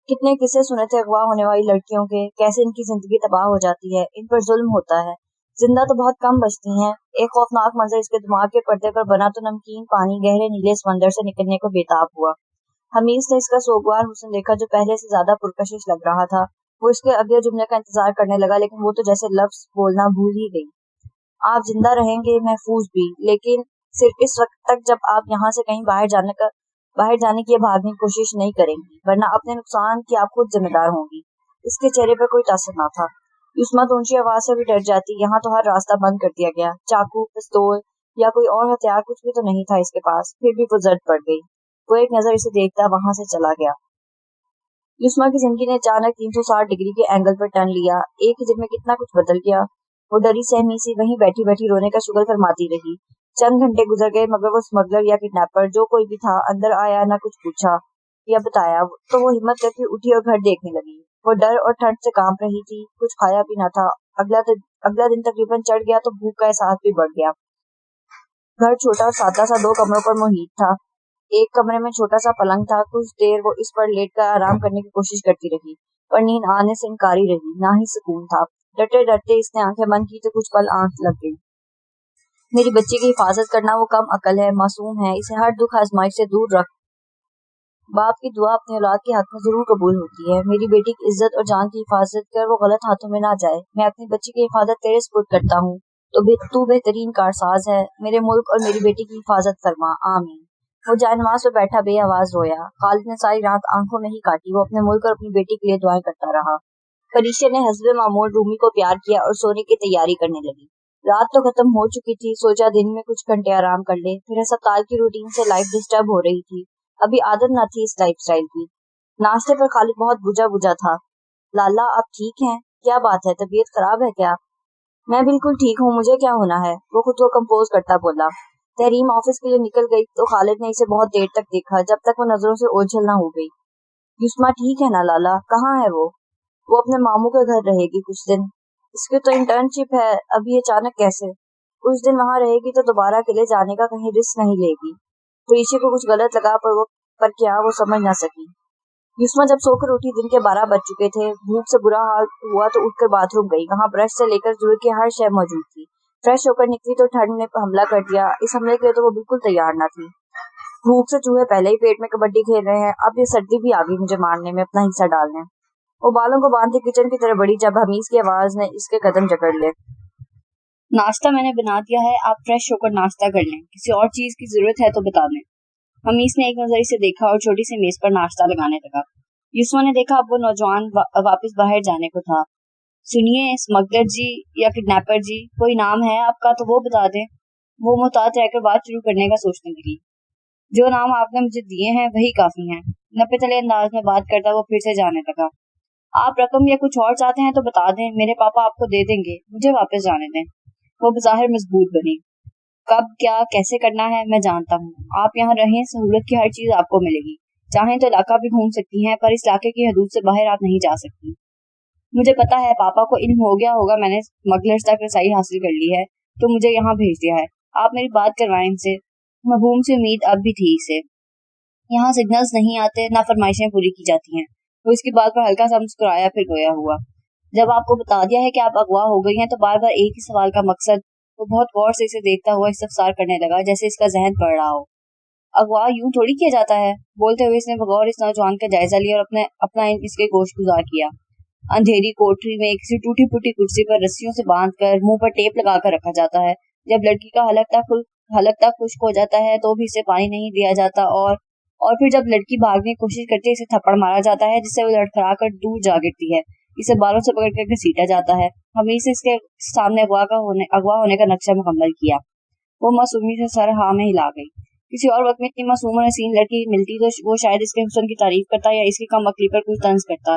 کتنے قصے سنے تھے اغوا ہونے والی لڑکیوں کے, کیسے ان کی زندگی تباہ ہو جاتی ہے, ان پر ظلم ہوتا ہے. زندہ تو بہت کم بچتی ہیں. ایک خوفناک منظر اس کے دماغ کے پردے پر بنا تو نمکین پانی گہرے نیلے سمندر سے نکلنے کو بےتاب ہوا. حمیس نے اس کا سوگوار حسن دیکھا جو پہلے سے زیادہ پرکشش لگ رہا تھا. وہ اس کے اگلے جملے کا انتظار کرنے لگا, لیکن وہ تو جیسے لفظ بولنا بھول ہی گئی. آپ زندہ رہیں گے, محفوظ بھی, لیکن صرف اس وقت تک جب آپ یہاں سے کہیں باہر جانے کی بھاگنے کی کوشش نہیں کریں گی, ورنہ اپنے نقصان کی آپ خود ذمہ دار ہوں گی. اس کے چہرے پر کوئی تاثر نہ تھا. یسما تو اونچی آواز سے بھی ڈر جاتی. یہاں تو ہر راستہ بند کر دیا گیا. چاقو, پستول یا کوئی اور ہتھیار کچھ بھی تو نہیں تھا اس کے پاس. پھر بھی وہ زرد پڑ گئی. وہ ایک نظر اسے دیکھتا وہاں سے چلا گیا. یسما کی زندگی نے اچانک 360 ڈگری کے اینگل پر ٹرن لیا. ایک ہی دن میں کتنا کچھ بدل گیا. وہ ڈری سہمی سی وہیں بیٹھی بیٹھی رونے کا شغل فرماتی رہی. چند گھنٹے گزر گئے, مگر وہ اسمگلر یا کڈنیپر جو کوئی بھی تھا اندر آیا, نہ کچھ پوچھا یا بتایا. تو وہ ہمت کر کے اٹھی اور گھر دیکھنے لگی. وہ ڈر اور ٹھنڈ سے کانپ رہی تھی. کچھ کھایا بھی نہ تھا. اگلا دن تقریباً چڑھ گیا تو بھوک کا احساس بھی بڑھ گیا. گھر چھوٹا اور سادہ سا 2 کمروں پر محیط تھا. ایک کمرے میں چھوٹا سا پلنگ تھا. کچھ دیر وہ اس پر لیٹ کر آرام کرنے کی کوشش کرتی رہی, پر نیند آنے سے انکاری رہی. نہ ہی سکون تھا. ڈرتے ڈرتے اس نے آنکھیں بند کی تو کچھ پل آنکھ لگ گئی. میری بچی کی حفاظت کرنا, وہ کم عقل ہے, معصوم ہے, اسے ہر دکھ آزمائش سے دور رکھ. باپ کی دعا اپنی اولاد کے حق میں ضرور قبول ہوتی ہے. میری بیٹی کی عزت اور جان کی حفاظت کر, وہ غلط ہاتھوں میں نہ جائے. میں اپنی بچی کی حفاظت تیرے سپرد کرتا ہوں. تو بہترین کارساز ہے. میرے ملک اور میری بیٹی کی حفاظت فرما. آمین. وہ جائے نماز پہ بیٹھا بے آواز رویا. خالد نے ساری رات آنکھوں میں ہی کاٹی. وہ اپنے ملک اور اپنی بیٹی کے لیے دعائیں کرتا رہا. پریشا نے حسب معمول رومی کو پیار کیا اور سونے کی تیاری کرنے لگی. رات تو ختم ہو چکی تھی. سوچا دن میں کچھ گھنٹے آرام کر لے. پھر ہسپتال کی روٹین سے لائف ڈسٹرب ہو رہی تھی. ابھی عادت نہ تھی اس لائف سٹائل کی. ناشتے پر خالد بہت بجھا تھا. لالا آپ ٹھیک ہیں؟ کیا بات ہے, طبیعت خراب ہے کیا؟ میں بالکل ٹھیک ہوں, مجھے کیا ہونا ہے, وہ خود کو کمپوز کرتا بولا. تحریم آفس کے لیے نکل گئی تو خالد نے اسے بہت دیر تک دیکھا, جب تک وہ نظروں سے اوجھل نہ ہو گئی. یسما ٹھیک ہے نا لالا؟ کہاں ہے وہ اپنے ماموں کے گھر رہے گی کچھ دن. اس کی تو انٹرنشپ ہے. ابھی اچانک کیسے؟ کچھ دن وہاں رہے گی تو دوبارہ اکیلے جانے کا کہیں رسک نہیں لے گی. پریشا کو کچھ غلط لگا, پر کیا وہ سمجھ نہ سکی. یسما جب سو کر اٹھی دن کے 12 بج چکے تھے. بھوک سے برا حال ہوا تو اٹھ کر باتھ روم گئی. وہاں برش سے لے کر ضرورت کی ہر شے موجود تھی. فریش ہو کر نکلی تو ٹھنڈ نے حملہ کر دیا. اس حملے کے لیے تو وہ بالکل تیار نہ تھی. بھوک سے چوہے پہلے ہی پیٹ میں کبڈی کھیل رہے ہیں, اب یہ سردی بھی آ گئی مجھے مارنے میں, اپنا حصہ ڈالنے. وہ بالوں کو باندھے کچن کی طرف بڑھی جب حمیز کی آواز نے اس کے قدم جکڑ لے. ناشتہ میں نے بنا دیا ہے, آپ فریش ہو کر ناشتہ کر لیں. کسی اور چیز کی ضرورت ہے تو بتا دیں. حمیز نے ایک نظر سے دیکھا اور چھوٹی سی میز پر ناشتہ لگانے لگا. یسما نے دیکھا اب وہ نوجوان واپس باہر جانے کو تھا. سنیے اسمگلر جی یا کڈنیپر جی, کوئی نام ہے آپ کا تو وہ بتا دیں. وہ محتاط رہ کر بات شروع کرنے کا سوچنے لگی. جو نام آپ نے مجھے دیے ہیں وہی کافی ہیں. نپے تلے انداز میں بات کرتا وہ پھر سے جانے لگا. آپ رقم یا کچھ اور چاہتے ہیں تو بتا دیں, میرے پاپا آپ کو دے دیں گے, مجھے واپس جانے دیں. وہ بظاہر مضبوط بنی. کب کیا کیسے کرنا ہے میں جانتا ہوں. آپ یہاں رہیں, سہولت کی ہر چیز آپ کو ملے گی. چاہیں تو علاقہ بھی گھوم سکتی ہیں, پر اس علاقے کی حدود سے باہر آپ نہیں جا سکتی. مجھے پتا ہے پاپا کو علم ہو گیا ہوگا میں نے اسمگلرز تک رسائی حاصل کر لی ہے, تو مجھے یہاں بھیج دیا ہے. آپ میری بات کروائیں ان سے. مفہوم سے امید اب بھی تھی اسے. یہاں سگنلز نہیں آتے, نہ فرمائشیں پوری کی جاتی ہیں. وہ اس کی بات پر ہلکا سا مسکرایا, پھر گویا ہوا. جب آپ کو بتا دیا ہے کہ آپ اغوا ہو گئی ہیں تو بار بار ایک ہی سوال کا مقصد. وہ بہت غور سے اسے دیکھتا ہوا استفسار کرنے لگا, جیسے اس کا ذہن پڑھ رہا ہو. اغوا یوں تھوڑی کیا جاتا ہے. بولتے ہوئے اس نے بغور اس نوجوان کا جائزہ لیا اور اپنا اس کے گوش گزار کیا. اندھیری کوٹری میں کسی ٹوٹی پھوٹی کرسی پر رسیوں سے باندھ کر منہ پر ٹیپ لگا کر رکھا جاتا ہے. جب لڑکی کا حلق تک خشک ہو جاتا ہے تو بھی اسے پانی نہیں دیا جاتا, اور پھر جب لڑکی بھاگنے کی کوشش کرتی ہے اسے تھپڑ مارا جاتا ہے, جس سے وہ لڑکھڑا کر دور جا گرتی ہے. اسے بالوں سے پکڑ کر گھسیٹا جاتا ہے. حمیز نے اس کے سامنے اغوا ہونے کا نقشہ مکمل کیا. وہ معصومی سے سر ہاں میں ہلا گئی. کسی اور وقت میں اتنی معصوم اور حسین لڑکی ملتی تو وہ شاید اس کے حسن کی تعریف کرتا یا اس کی کم عقلی پر کچھ طنز کرتا,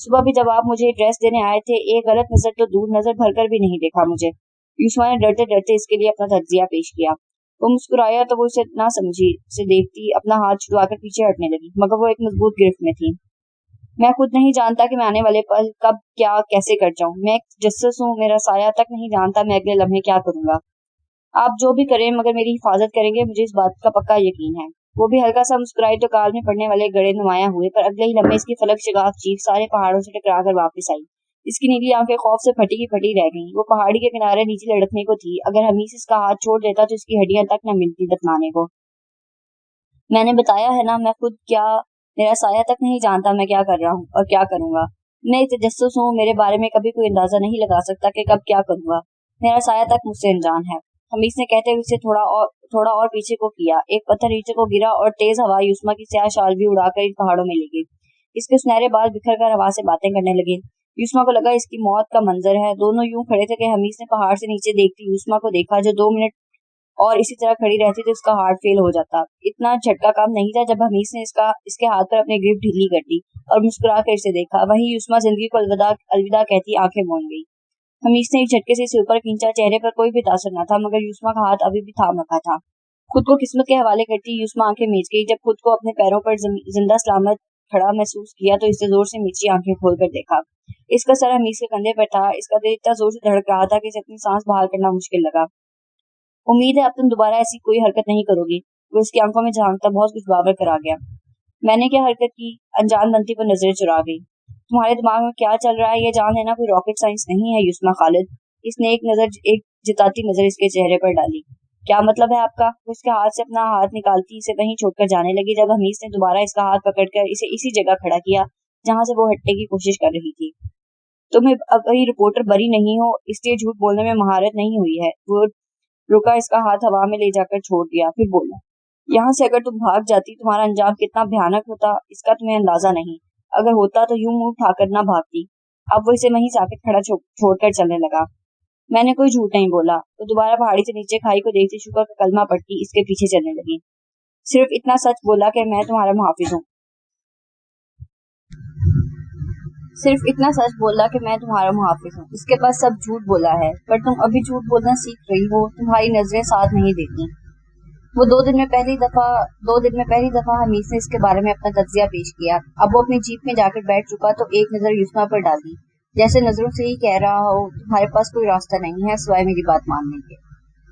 صبح بھی جب آپ مجھے ڈریس دینے آئے تھے ایک غلط نظر تو دور نظر بھر کر بھی نہیں دیکھا مجھے۔ یوسما نے ڈرتے ڈرتے اس کے لیے اپنا تجزیہ پیش کیا۔ وہ مسکرایا تو وہ اسے نہ سمجھی سے دیکھتی اپنا ہاتھ چھڑوا کر پیچھے ہٹنے لگی، مگر وہ ایک مضبوط گرفت میں تھی۔ میں خود نہیں جانتا کہ میں آنے والے پل کب کیا کیسے کر جاؤں۔ میں ایک تجسس ہوں، میرا سایہ تک نہیں جانتا میں اگلے لمحے کیا کروں گا۔ آپ جو بھی کریں مگر میری حفاظت کریں گے، مجھے اس بات کا پکا یقین ہے۔ وہ بھی ہلکا سا مسکرائی تو کال میں پڑنے والے گڑے نمایاں ہوئے، پر اگلے ہی لمحے اس کی فلک شگاف چیخ سارے پہاڑوں سے ٹکرا کر واپس آئی۔ اس کی نیلی آنکھیں خوف سے پھٹی کی پھٹی رہ گئیں۔ وہ پہاڑی کے کنارے نیچے لڑکنے کو تھی، اگر حمیس اس کا ہاتھ چھوڑ دیتا تو اس کی ہڈیاں تک نہ ملتی دفنانے کو۔ میں نے بتایا ہے نا، میں خود کیا میرا سایہ تک نہیں جانتا میں کیا کر رہا ہوں اور کیا کروں گا۔ میں ایک تجسس ہوں، میرے بارے میں کبھی کوئی اندازہ نہیں لگا سکتا کہ کب کیا کروں گا۔ میرا سایہ تک مجھ سے انجان ہے۔ حمیس نے کہتے ہوئے اسے تھوڑا اور پیچھے کو کیا۔ ایک پتھر نیچے کو گرا اور تیز ہوا یوسما کی سیاہ شال بھی اڑا کر ان پہاڑوں میں لے گئی۔ اس کے سنہرے بال بکھر کر ہوا سے باتیں کرنے لگے۔ یوسما کو لگا اس کی موت کا منظر ہے۔ دونوں یوں کھڑے تھے کہ حمیس نے پہاڑ سے نیچے دیکھتی یوسما کو دیکھا جو 2 منٹ اور اسی طرح کھڑی رہتی تو اس کا ہارٹ فیل ہو جاتا۔ اتنا جھٹکا کام نہیں تھا جب حمیس نے اس کے ہاتھ پر اپنی گرفت ڈھیلی کر دی اور مسکرا کر اسے دیکھا۔ وہیں یوسما زندگی کو الوداع کہتی آنکھیں موند گئی۔ حمیس نے ایک جھٹکے سے اسے اوپر کھینچا، چہرے پر کوئی بھی تاثر نہ تھا، مگر یوسما کا ہاتھ ابھی بھی تھام رکھا تھا۔ خود کو قسمت کے حوالے کرتی یوسما آنکھیں میچ گئی۔ جب خود کو اپنے پیروں پر زندہ سلامت کھڑا محسوس کیا تو اس نے زور سے میچی آنکھیں کھول کر دیکھا۔ اس کا سر حمیس کے کندھے پر تھا۔ اس کا دل اتنا زور سے دھڑک رہا تھا کہ اسے اپنی سانس بحال کرنا مشکل لگا۔ امید ہے اب تم دوبارہ ایسی کوئی حرکت نہیں کرو گی۔ وہ اس کی آنکھوں میں جھانکتا بہت کچھ باور کرا گیا۔ میں نے کیا حرکت کی؟ انجان بنتی پر نظریں چرا گئی۔ تمہارے دماغ میں کیا چل رہا ہے یہ جان لینا کوئی راکٹ سائنس نہیں ہے یوسما خالد۔ اس نے ایک جتاتی نظر اس کے چہرے پر ڈالی۔ کیا مطلب ہے آپ کا؟ وہ اس کے ہاتھ سے اپنا ہاتھ نکالتی اسے وہیں چھوڑ کر جانے لگی جب حمیس نے دوبارہ اس کا ہاتھ پکڑ کر اسے اسی جگہ کھڑا کیا جہاں سے وہ ہٹنے کی کوشش کر رہی تھی۔ تم ابھی رپورٹر بری نہیں ہو، اس لیے جھوٹ بولنے میں مہارت نہیں ہوئی ہے۔ وہ رکا، اس کا ہاتھ ہوا میں لے جا کر چھوڑ دیا، پھر بولا، یہاں سے اگر تم بھاگ جاتی تمہارا انجام کتنا بھیانک ہوتا اس کا تمہیں اندازہ نہیں۔ اگر ہوتا تو یوں منہ اٹھا کر نہ بھاگتی۔ اب وہ اسے وہیں ساکت کھڑا چھوڑ کر چلنے لگا۔ میں نے کوئی جھوٹ نہیں بولا۔ وہ دوبارہ پہاڑی سے نیچے کھائی کو دیکھتی شکر کا کلمہ پڑھتی اس کے پیچھے چلنے لگی۔ صرف اتنا سچ بولا کہ میں تمہارا محافظ ہوں۔ صرف اتنا سچ بولا کہ میں تمہارا محافظ ہوں۔ اس کے بعد سب جھوٹ بولا ہے، پر تم ابھی جھوٹ بولنا سیکھ رہی ہو، تمہاری نظریں ساتھ نہیں دیتی۔ وہ دو دن میں پہلی دفعہ حمیس نے اس کے بارے میں اپنا تجزیہ پیش کیا۔ اب وہ اپنی جیپ میں جا کر بیٹھ چکا تو ایک نظر یوسما پر ڈال دی، جیسے نظروں سے ہی کہہ رہا ہو تمہارے پاس کوئی راستہ نہیں ہے سوائے میری بات ماننے کے۔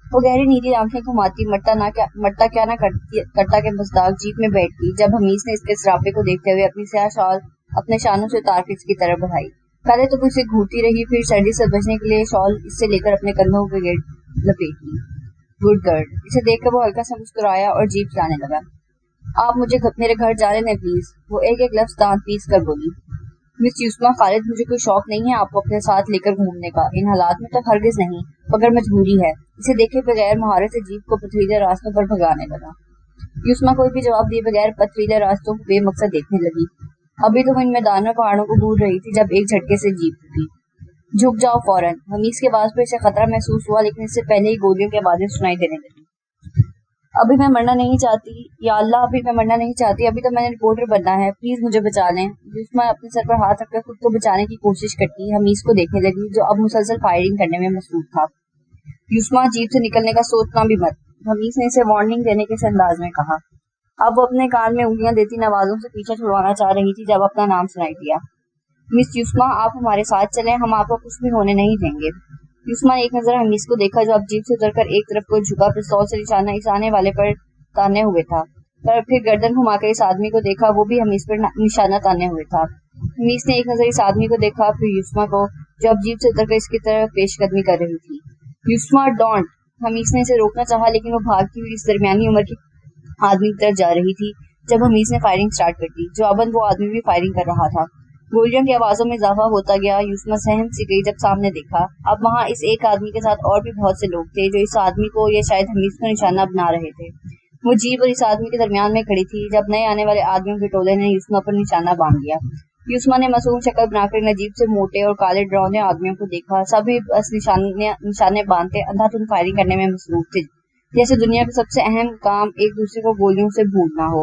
وہ گہری نیلی آنکھیں گھماتی مرتا کیا نہ کرتا کے مزداق جیپ میں بیٹھ گئی جب حمیس نے اس کے سراپے کو دیکھتے ہوئے اپنی سیاہ شال اپنے شانوں سے اتار کے اس کی طرف بڑھائی۔ پہلے تو وہ اسے گھورتی رہی، پھر سردی سے بچنے کے لیے شال اس سے لے کر اپنے کندھوں کے گرد لپیٹ لی۔ Good girl. اسے دیکھ کر وہ ہلکا سا مسکرایا اور جیپ چلانے لگا۔ آپ مجھے میرے گھر جانے دیں پلیز، وہ ایک ایک لفظ دانت پیس کر بولی۔ مس یوسما خالد، مجھے کوئی شوق نہیں ہے آپ کو اپنے ساتھ لے کر گھومنے کا، ان حالات میں تو ہرگز نہیں، مگر مجبوری ہے۔ اسے دیکھے بغیر مہارت سے جیپ کو پتھریلے راستوں پر بھگانے لگا۔ یوسما کوئی بھی جواب دیے بغیر پتھریلے راستوں کو بے مقصد دیکھنے لگی۔ ابھی تو وہ ان میدانوں پہاڑوں کو گھور رہی تھی جب ایک جھٹکے سے جیپ رکی۔ جھک جاؤ فوراً۔ حمیس کے آواز پر اسے خطرہ محسوس ہوا، لیکن اس سے پہلے ہی گولیوں کی آوازیں سنائی دینے لگی۔ ابھی میں مرنا نہیں چاہتی، یا اللہ ابھی میں مرنا نہیں چاہتی، ابھی تو میں نے رپورٹر بننا ہے، پلیز مجھے بچا لیں۔ یوسما اپنے سر پر ہاتھ رکھ کر خود کو بچانے کی کوشش کرتی حمیس کو دیکھنے لگی جو اب مسلسل فائرنگ کرنے میں مصروف تھا۔ یوسما جیپ سے نکلنے کا سوچنا بھی مت، حمیس نے اسے وارننگ دینے کے انداز میں کہا۔ اب وہ اپنے کان میں انگلیاں دیتی نوازوں سے پیچھے چھڑوانا چاہ رہی تھی جب اپنا نام سنائی دیا۔ مس یوسما آپ ہمارے ساتھ چلیں، ہم آپ کو کچھ بھی ہونے نہیں دیں گے۔ یوسما نے ایک نظر حمیس کو دیکھا جو اب جیپ سے اتر کر ایک طرف کو جھکا پستول سے نشانہ اس آنے والے پر تانے ہوئے تھا، پھر گردن گھما کر اس آدمی کو دیکھا، وہ بھی حمیس پر نشانہ تانے ہوئے تھا۔ حمیس نے ایک نظر اس آدمی کو دیکھا، پھر یوسما کو جو اب جیپ سے اتر کر اس کی طرف پیش قدمی کر رہی تھی۔ یوسما ڈونٹ۔ حمیس نے اسے روکنا چاہا لیکن وہ بھاگتی ہوئی اس درمیانی عمر کی آدمی کی طرف جا رہی تھی جب حمیس نے فائرنگ سٹارٹ کر دی۔ جواباً وہ آدمی بھی فائرنگ کر رہا تھا۔ گولیوں کی آوازوں میں اضافہ ہوتا گیا۔ یوسما سہم سی گئی جب سامنے دیکھا، اب وہاں اس ایک آدمی کے ساتھ اور بھی بہت سے لوگ تھے جو اس آدمی کو یا شاید حمیس کو نشانہ بنا رہے تھے۔ وہ جیپ اور اس آدمی کے درمیان میں کھڑی تھی جب نئے آنے والے آدمیوں کے ٹولے نے یوسما پر نشانہ باندھ دیا۔ یوسما نے معصوم شکل بنا کر نجیب سے موٹے اور کالے ڈراؤنے آدمیوں کو دیکھا، سبھی بس نشانے باندھتے اندھا دھند فائرنگ کرنے میں مصروف تھے، جیسے دنیا کا سب سے اہم کام ایک دوسرے کو گولیوں سے بھوننا ہو۔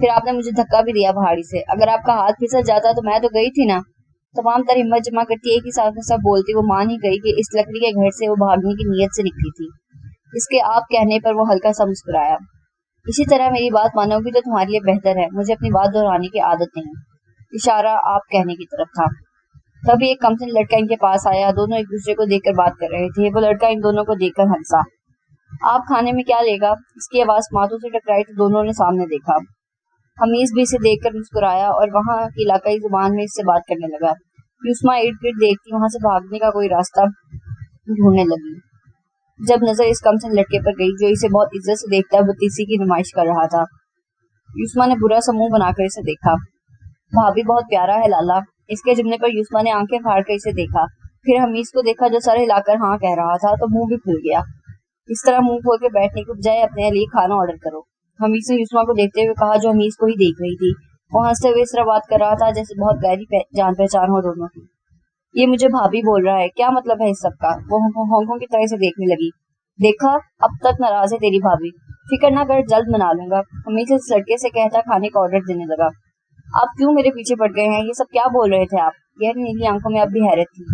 پھر آپ نے مجھے دھکا بھی دیا پہاڑی سے. اگر آپ کا ہاتھ پھسل جاتا تو میں تو گئی تھی نا. تمام تر ہمت جمع کرتی ایک ہی ساتھ میں سب بولتی وہ مان ہی گئی کہ اس لکڑی کے گھر سے وہ بھاگنے کی نیت سے نکلی تھی. اس کے آپ کہنے پر وہ ہلکا سا مسکرایا. اسی طرح میری بات مانو گی تو تمہارے لیے بہتر ہے. مجھے اپنی بات دہرانے کی عادت نہیں. اشارہ آپ کہنے کی طرف تھا. تبھی ایک کمسن لڑکا ان کے پاس آیا. دونوں ایک دوسرے کو دیکھ کر بات کر رہے تھے. وہ لڑکا ان دونوں کو دیکھ کر ہنسا. آپ کھانے میں کیا لے گا؟ اس کی آواز ماتھوں سے ٹکرائی تو دونوں نے سامنے دیکھا. حمیز بھی اسے دیکھ کر مسکرایا اور وہاں کی علاقائی زبان میں اس سے بات کرنے لگا. یسما ارد گرد دیکھتی وہاں سے بھاگنے کا کوئی راستہ ڈھونڈنے لگی. جب نظر اس کمسن لڑکے پر گئی جو اسے بہت عزت سے دیکھتا ہے بدتیسی کی نمائش کر رہا تھا. یسما نے برا سا منہ بنا کر اسے دیکھا. بھابھی بہت پیارا ہے لالا. اس کے جملے پر یسما نے آنکھیں پھاڑ کر اسے دیکھا. پھر حمیز کو دیکھا جو سر ہلا کر ہاں کہہ رہا تھا تو منہ بھی کھل گیا. اس طرح منہ کھول کے بیٹھنے کے بجائے اپنے لیے کھانا آرڈر کرو. حمیز نے یسما کو دیکھتے ہوئے کہا جو حمیز کو ہی دیکھ رہی تھی. وہ ہنستے ہوئے اس طرح بات کر رہا تھا جیسے بہت گہری جان پہچان ہو دونوں کی. یہ مجھے بھابھی بول رہا ہے, کیا مطلب ہے اس سب کا؟ وہ ہونکوں کی طرح سے دیکھنے لگی. دیکھا اب تک ناراض ہے تیری بھابھی. فکر نہ کر جلد منا لوں گا. حمیز اس لڑکے سے کہتا کھانے کا آرڈر دینے لگا. آپ کیوں میرے پیچھے پڑ گئے ہیں؟ یہ سب کیا بول رہے تھے آپ؟ گہری نیلی آنکھوں میں اب بھی حیرت تھی.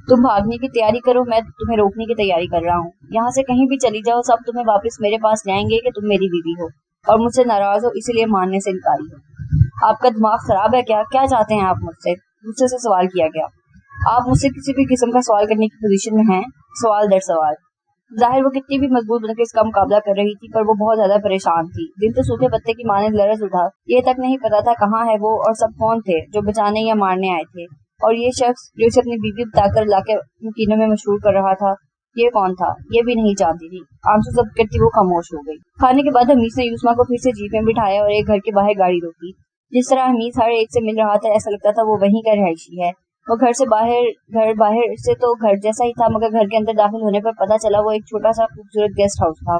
تم بھاگنے کی تیاری کرو, میں تمہیں روکنے کی تیاری کر رہا ہوں. یہاں سے کہیں بھی چلی جاؤ سب تمہیں واپس میرے پاس لائیں گے کہ تم میری بیوی ہو اور مجھ سے ناراض ہو اسی لیے ماننے سے انکاری ہو. آپ کا دماغ خراب ہے کیا چاہتے ہیں آپ مجھ سے؟ غصے سے سوال کیا گیا. آپ مجھ سے کسی بھی قسم کا سوال کرنے کی پوزیشن میں ہیں؟ سوال در سوال. ظاہر وہ کتنی بھی مضبوط بن کے اس کا مقابلہ کر رہی تھی پر وہ بہت زیادہ پریشان تھی. دل تو سوکھے پتے کی مانند لرز اٹھا. یہ تک نہیں پتا تھا کہاں ہے وہ اور سب کون تھے جو بچانے یا مارنے آئے تھے. اور یہ شخص جو اسے اپنی بیوی بتا کر علاقے مکینوں میں مشہور کر رہا تھا یہ کون تھا یہ بھی نہیں جانتی تھی. آنسو ضبط کرتی وہ خاموش ہو گئی. کھانے کے بعد حمیز نے یسما کو پھر سے جیپ میں بٹھایا اور ایک گھر کے باہر گاڑی روکی. جس طرح حمیز ہر ایک سے مل رہا تھا ایسا لگتا تھا وہ وہیں کا رہائشی ہے. وہ گھر باہر سے تو گھر جیسا ہی تھا مگر گھر کے اندر داخل ہونے پر پتا چلا وہ ایک چھوٹا سا خوبصورت گیسٹ ہاؤس تھا.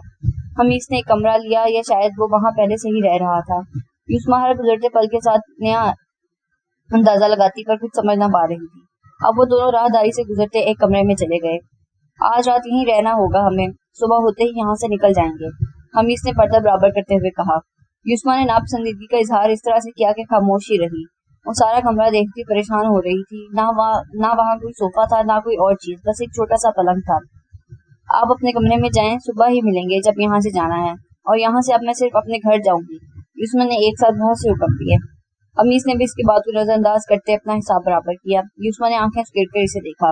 حمیز نے ایک کمرہ لیا یا شاید وہ وہاں پہلے سے ہی رہ رہا تھا. یسما ہر گزرتے پل کے ساتھ نیا اندازہ لگاتی پر کچھ سمجھ نہ پا رہی تھی. اب وہ دونوں راہداری سے گزرتے ایک کمرے میں چلے گئے. آج رات یہیں رہنا ہوگا ہمیں, صبح ہوتے ہی یہاں سے نکل جائیں گے, حمیز نے پردہ برابر کرتے ہوئے کہا. یسما نے ناپسندیدگی کا اظہار اس طرح سے کیا کہ خاموشی رہی. وہ سارا کمرہ دیکھتی پریشان ہو رہی تھی. نہ وہاں کوئی صوفہ تھا نہ کوئی اور چیز, بس ایک چھوٹا سا پلنگ تھا. آپ اپنے کمرے میں جائیں, صبح ہی ملیں گے جب یہاں سے جانا ہے, اور یہاں سے اب میں صرف اپنے گھر جاؤں گی. یسما نے ایک ساتھ بہت سے حکم دیے. حمیز نے بھی اس کی بات کو نظر انداز کرتے اپنا حساب برابر کیا. یسما نے آنکھیں سکیڑ کر اسے دیکھا.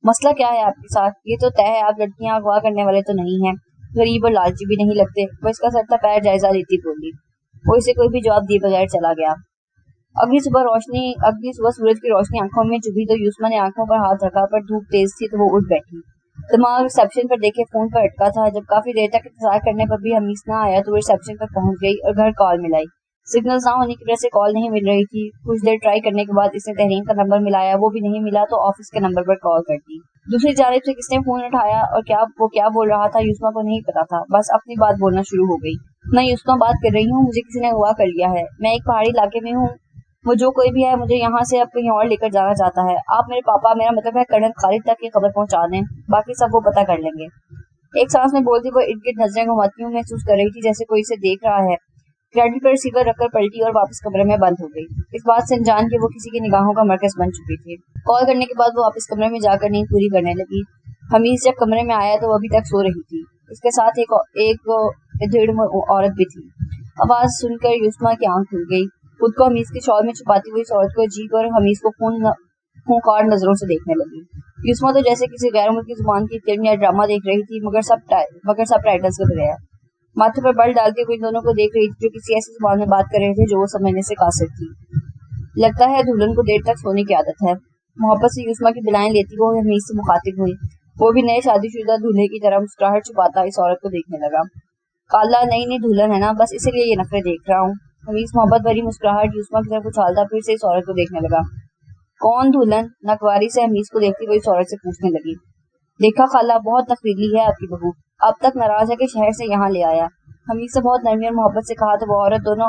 مسئلہ کیا ہے آپ کے ساتھ؟ یہ تو طے ہے آپ لڑکیاں اغوا کرنے والے تو نہیں ہیں, غریب اور لالچی بھی نہیں لگتے. وہ اس کا سرتا پیر جائزہ لیتی بولی. وہ اسے کوئی بھی جواب دیے بغیر چلا گیا. اگلی صبح سورج کی روشنی آنکھوں میں چبھی تو یسما نے آنکھوں پر ہاتھ رکھا پر دھوپ تیز تھی تو وہ اٹھ بیٹھی. دماغ ریسپشن پر دیکھے فون پر اٹکا تھا. جب کافی دیر تک انتظار کرنے پر بھی حمیز نہ آیا تو وہ ریسپشن پر پہنچ گئی اور گھر کال ملائی. سگنل نہ ہونے کی وجہ سے کال نہیں مل رہی تھی. کچھ دیر ٹرائی کرنے کے بعد اس نے تحریم کا نمبر ملایا, وہ بھی نہیں ملا تو آفس کے نمبر پر کال کر دی. دوسری جانب سے کس نے فون اٹھایا اور وہ کیا بول رہا تھا یسما کو نہیں پتا تھا. بس اپنی بات بولنا شروع ہو گئی. میں یسما بات کر رہی ہوں, مجھے کسی نے اغوا کر لیا ہے. میں ایک پہاڑی علاقے میں ہوں. وہ جو کوئی بھی ہے مجھے یہاں سے اب کہیں اور لے کر جانا چاہتا ہے. آپ میرے پاپا, میرا مطلب ہے کرنل خالد تک کی خبر پہنچا دیں, باقی سب وہ پتہ کر لیں گے. ایک سانس میں بولتی وہ ارد گرد نظریں گھماتی ہوں محسوس کر رہی تھی جیسے کوئی اسے دیکھ رہا ہے. کریڈٹ پر ریسیور رکھ کر پلٹی اور واپس کمرے میں بند ہو گئی. اس بات سے انجان کے وہ کسی کی نگاہوں کا مرکز بن چکی تھی. کال کرنے کے بعد وہ واپس کمرے میں جا کر نیند پوری کرنے لگی. حمیز جب کمرے میں آیا تو وہ ابھی تک سو رہی تھی. اس کے ساتھ ایک ادھیڑ عورت بھی تھی. آواز سن کر یسما کی آنکھ کھل گئی. خود کو حمیز کے شال میں چھپاتی ہوئی اس عورت کو عجیب اور حمیز کو خونخوار نظروں سے دیکھنے لگی. یسما تو جیسے کسی غیر ملکی زبان کی فلم یا ڈرامہ دیکھ رہی تھی مگر سب ٹائٹلز کے بغیر. ماتھے پر بل ڈالتے ہوئے ان دونوں کو دیکھ رہی تھی جو کسی ایسی زبان میں بات کر رہے تھے جو وہ سمجھنے سے قاصر تھی. لگتا ہے دلہن کو دیر تک سونے کی عادت ہے. محبت سے یسما کی بلائیں لیتی وہ حمیز سے مخاطب ہوئی. وہ بھی نئے شادی شدہ دولہے کی طرح مسکراہٹ چھپاتا اس عورت کو دیکھنے لگا. کالا نئی دلہن ہے نا, بس اسی لیے یہ نخرے دیکھ رہا ہوں. حمیز محبت بھری مسکراہٹ یسما کی طرف اچھالتا پھر سے اس عورت کو دیکھنے لگا. کون دلہن؟ ناگواری سے حمیز کو دیکھتی ہوئی اس عورت سے پوچھنے لگی. دیکھا خالہ, بہت نخریلی ہے آپ کی بہو. اب تک ناراض ہے کہ شہر سے یہاں لے آیا. حمیز سے بہت نرمی اور محبت سے کہا تو وہ عورت دونوں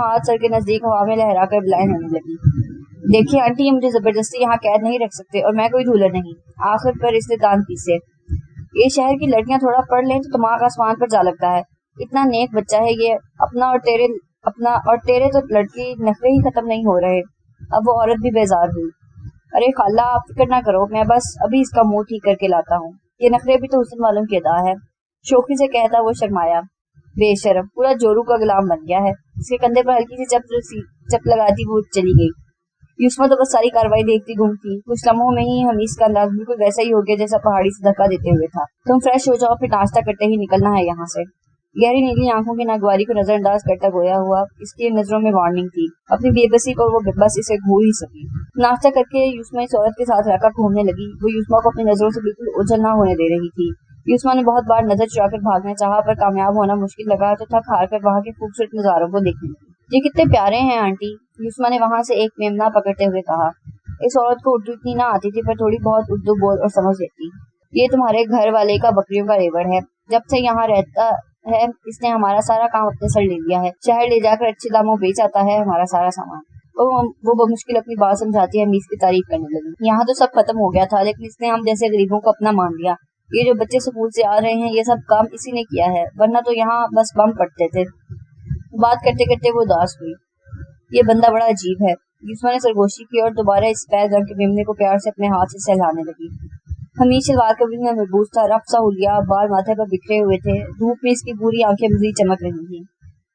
ہاتھ سر کے نزدیک ہوا میں لہرا کر بلائیں ہونے لگی. دیکھیے آنٹی, یہ مجھے زبردستی یہاں قید نہیں رکھ سکتے اور میں کوئی دلہن نہیں. آخر پر اس نے دان پیسے. یہ شہر کی لڑکیاں تھوڑا پڑھ لیں تو دماغ آسمان پر جا لگتا ہے. اتنا نیک بچہ ہے یہ، اپنا اور تیرے تو لڑکی نخرے ہی ختم نہیں ہو رہے۔ اب وہ عورت بھی بیزار ہوئی۔ ارے خالہ آپ فکر نہ کرو، میں بس ابھی اس کا منہ ٹھیک کر کے لاتا ہوں، یہ نخرے بھی تو حسن والوں کی ادا ہے۔ شوخی سے کہتا وہ شرمایا۔ بے شرم، پورا جورو کا غلام بن گیا ہے۔ اس کے کندھے پر ہلکی سی چپ لگاتی وہ چلی گئی۔ یسما تو بس ساری کاروائی دیکھتی گم تھی۔ کچھ لمحوں میں ہی حمیز کا انداز بالکل ویسا ہی ہو گیا جیسا پہاڑی سے دھکا دیتے ہوئے تھا۔ تم فریش ہو جاؤ، پھر ناشتہ کرتے ہی نکلنا ہے یہاں سے۔ گہری نیلی آنکھوں کی ناگواری کو نظر انداز کرتا گویا ہوا اس کی نظروں میں وارننگ تھی۔ اپنی بے بسی کو وہ بس اسے گھور ہی سکی۔ ناشتہ کر کے یسما اس عورت کے ساتھ رکا گھومنے لگی۔ وہ یسما کو اپنی نظروں سے بالکل اوجھل نہ ہونے دے رہی تھی۔ یسما نے بہت بار نظر چرا کر بھاگنا چاہا، پر کامیاب ہونا مشکل لگا تو تھک ہار کر وہاں کے خوبصورت نظاروں کو دیکھنے لگی۔ یہ کتنے پیارے ہیں آنٹی، یسما نے وہاں سے ایک میمنہ پکڑتے ہوئے کہا۔ اس عورت کو اردو اتنی نہ آتی تھی، پر تھوڑی بہت اردو بول اور سمجھ لیتی۔ یہ تمہارے گھر والے کا بکریوں کا ریوڑ ہے، جب سے یہاں رہتا ہے اس نے ہمارا سارا کام اپنے سر لے لیا ہے، شہر لے جا کر اچھے داموں بیچ آتا ہے ہمارا سارا سامان۔ وہ بمشکل اپنی بات سمجھاتی ہے میز کی تعریف کرنے لگی۔ یہاں تو سب ختم ہو گیا تھا، لیکن اس نے ہم جیسے غریبوں کو اپنا مان لیا۔ یہ جو بچے سکول سے آ رہے ہیں یہ سب کام اسی نے کیا ہے، ورنہ تو یہاں بس بم پڑتے تھے۔ بات کرتے کرتے وہ اداس ہوئی۔ یہ بندہ بڑا عجیب ہے۔ یسما نے سرگوشی کی اور دوبارہ اس سفید رنگ کے میمنے کو پیار سے اپنے ہاتھ سے سہلانے لگی۔ حمید شلوار کبھی میں محبوس تھا، رف سا ہولیا، بال ماتھے پر بکھرے ہوئے تھے، دھوپ میں اس کی پوری آنکھیں مزید چمک رہی تھیں۔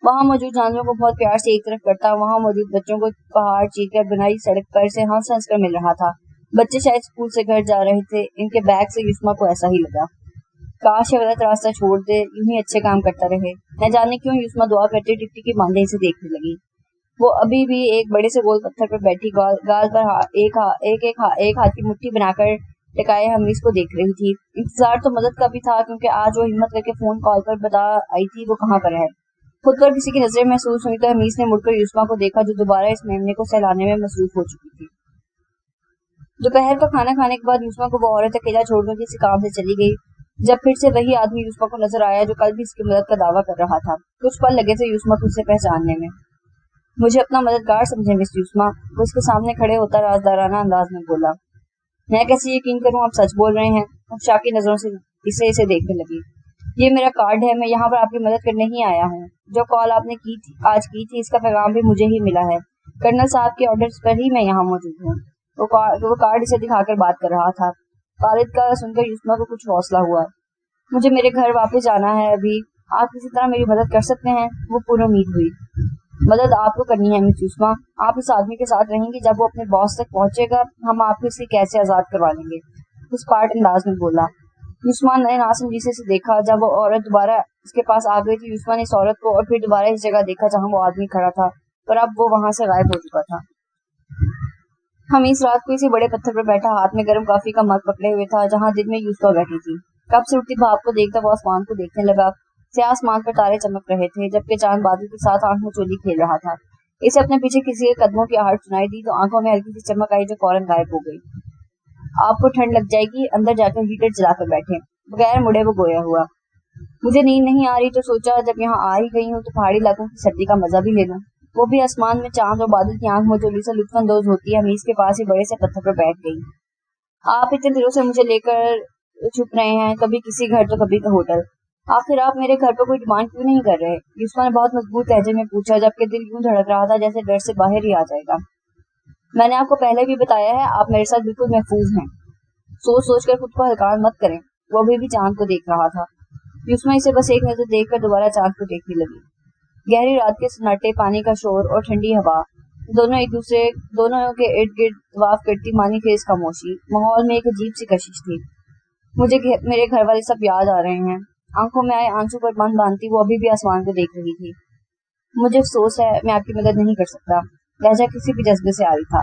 وہاں موجود جانوروں کو بہت پیار سے ایک طرف کرتا، وہاں موجود بچوں کو پہاڑ چیر کر بنائی سڑک پر سے ہنس ہنس کر مل رہا تھا۔ بچے شاید اسکول سے گھر جا رہے تھے، ان کے بیگ سے یسما کو ایسا ہی لگا۔ کاش یہ غلط راستہ چھوڑ دے، یوں ہی اچھے کام کرتا رہے۔ نہ جانے کیوں یسما دعا کرتے ٹکٹی کی ماندہی سے دیکھنے لگی۔ وہ ابھی بھی ایک بڑے سے گول پتھر پر بیٹھی گال پر ایک ہاتھ کی مٹھی بنا کر ٹکائے حمیز کو دیکھ رہی تھی۔ انتظار تو مدد کا بھی تھا، کیونکہ آج وہ ہمت کر کے فون کال پر بتا آئی تھی وہ کہاں پر ہے۔ خود پر کسی کی نظریں محسوس ہوئی تو حمیز نے مڑ کر یسما کو دیکھا جو دوبارہ اس میمنے کو سہلانے میں مصروف ہو چکی تھی۔ دوپہر کا کھانا کھانے کے بعد یسما کو وہ عورت اکیلا چھوڑ کر کسی کام سے چلی گئی۔ جب پھر سے وہی آدمی یسما کو نظر آیا جو کل بھی اس کی مدد کا دعویٰ کر رہا تھا، کچھ پل لگے تھے یسما کو اسے پہچاننے میں۔ مجھے اپنا مددگار سمجھے مس یسما، وہ اس کے سامنے کھڑے ہوتا رازدارانہ انداز میں بولا۔ میں کیسے یقین کروں آپ سچ بول رہے ہیں؟ شاکی نظروں سے اسے دیکھنے لگی۔ یہ میرا کارڈ ہے، میں یہاں پر آپ کی مدد کرنے ہی آیا ہوں۔ جو کال آپ نے آج کی تھی اس کا پیغام بھی مجھے ہی ملا ہے۔ کرنل صاحب کے آرڈرز پر ہی میں یہاں موجود ہوں۔ وہ کارڈ اسے دکھا کر بات کر رہا تھا۔ خالد کا سن کر یسما کو کچھ حوصلہ ہوا۔ مجھے میرے گھر واپس جانا ہے ابھی، آپ کسی طرح میری مدد کر سکتے ہیں؟ وہ پر امید ہوئی۔ مدد آپ کو کرنی ہے مس یسما، آپ اس آدمی کے ساتھ رہیں گی، جب وہ اپنے باس تک پہنچے گا ہم آپ کو اس کی قید سے آزاد کروا لیں گے، اس پارٹ انداز میں بولا۔ یسما نے ناسمجھی سے دیکھا۔ جب وہ عورت دوبارہ اس کے پاس آ گئی تو یسما نے اس عورت کو اور پھر دوبارہ اس جگہ دیکھا جہاں وہ آدمی کھڑا تھا، پر اب وہ وہاں سے غائب ہو چکا تھا۔ حمیز رات کو اسی بڑے پتھر پر بیٹھا ہاتھ میں گرم کافی کا مگ پکڑے ہوئے تھا جہاں دن میں یسما بیٹھی تھی۔ کب سے اٹھتی بھاپ کو دیکھتا وہ آسمان کو دیکھنے لگا۔ سیاہ آسمان پر تارے چمک رہے تھے جبکہ چاند بادل کے ساتھ آنکھ میں چولی کھیل رہا تھا۔ اسے اپنے پیچھے کسی کے قدموں کی آہٹ سنائی دی تو آنکھوں میں ہلکی سی چمک آئی جو فوراً غائب ہو گئی۔ آپ کو ٹھنڈ لگ جائے گی، اندر جا کر ہیٹر چلا کر بیٹھے۔ بغیر مڑے وہ گویا ہوا۔ مجھے نیند نہیں آ رہی تو سوچا جب یہاں آ ہی گئی ہوں تو پہاڑی علاقوں کی سردی کا مزہ بھی لے لوں۔ وہ بھی آسمان میں چاند اور بادل کی آنکھ مجولی سے لطف اندوز ہوتی ہے حمیز کے پاس ہی بڑے سے پتھر پر بیٹھ گئی۔ آپ اتنے دنوں سے مجھے لے کر چھپ رہے ہیں، کبھی کسی گھر تو کبھی ہوٹل، آخر آپ میرے گھر پر کوئی ڈیمانڈ کیوں نہیں کر رہے؟ یسما نے بہت مضبوط لہجے میں پوچھا جبکہ دل یوں دھڑک رہا تھا جیسے ڈر سے باہر ہی آ جائے گا۔ میں نے آپ کو پہلے بھی بتایا ہے آپ میرے ساتھ بالکل محفوظ ہیں، سوچ سوچ کر خود کو ہلکان مت کریں۔ وہ ابھی بھی چاند کو دیکھ رہا تھا۔ یسما اسے بس ایک نظر دیکھ کر دوبارہ چاند کو دیکھنے لگی۔ گہری رات کے سناٹے، پانی کا شور اور ٹھنڈی ہوا، دونوں کے ارد گرد طواف کرتی مانی خیز خاموشی، ماحول میں ایک عجیب سی کشش تھی۔ مجھے میرے گھر والے سب یاد آ رہے ہیں۔ آنکھوں میں آئے آنسو پر بند باندھتی وہ ابھی بھی آسمان کو دیکھ رہی تھی۔ مجھے افسوس ہے میں آپ کی مدد نہیں کر سکتا، لہجہ کسی بھی جذبے سے آئی تھا۔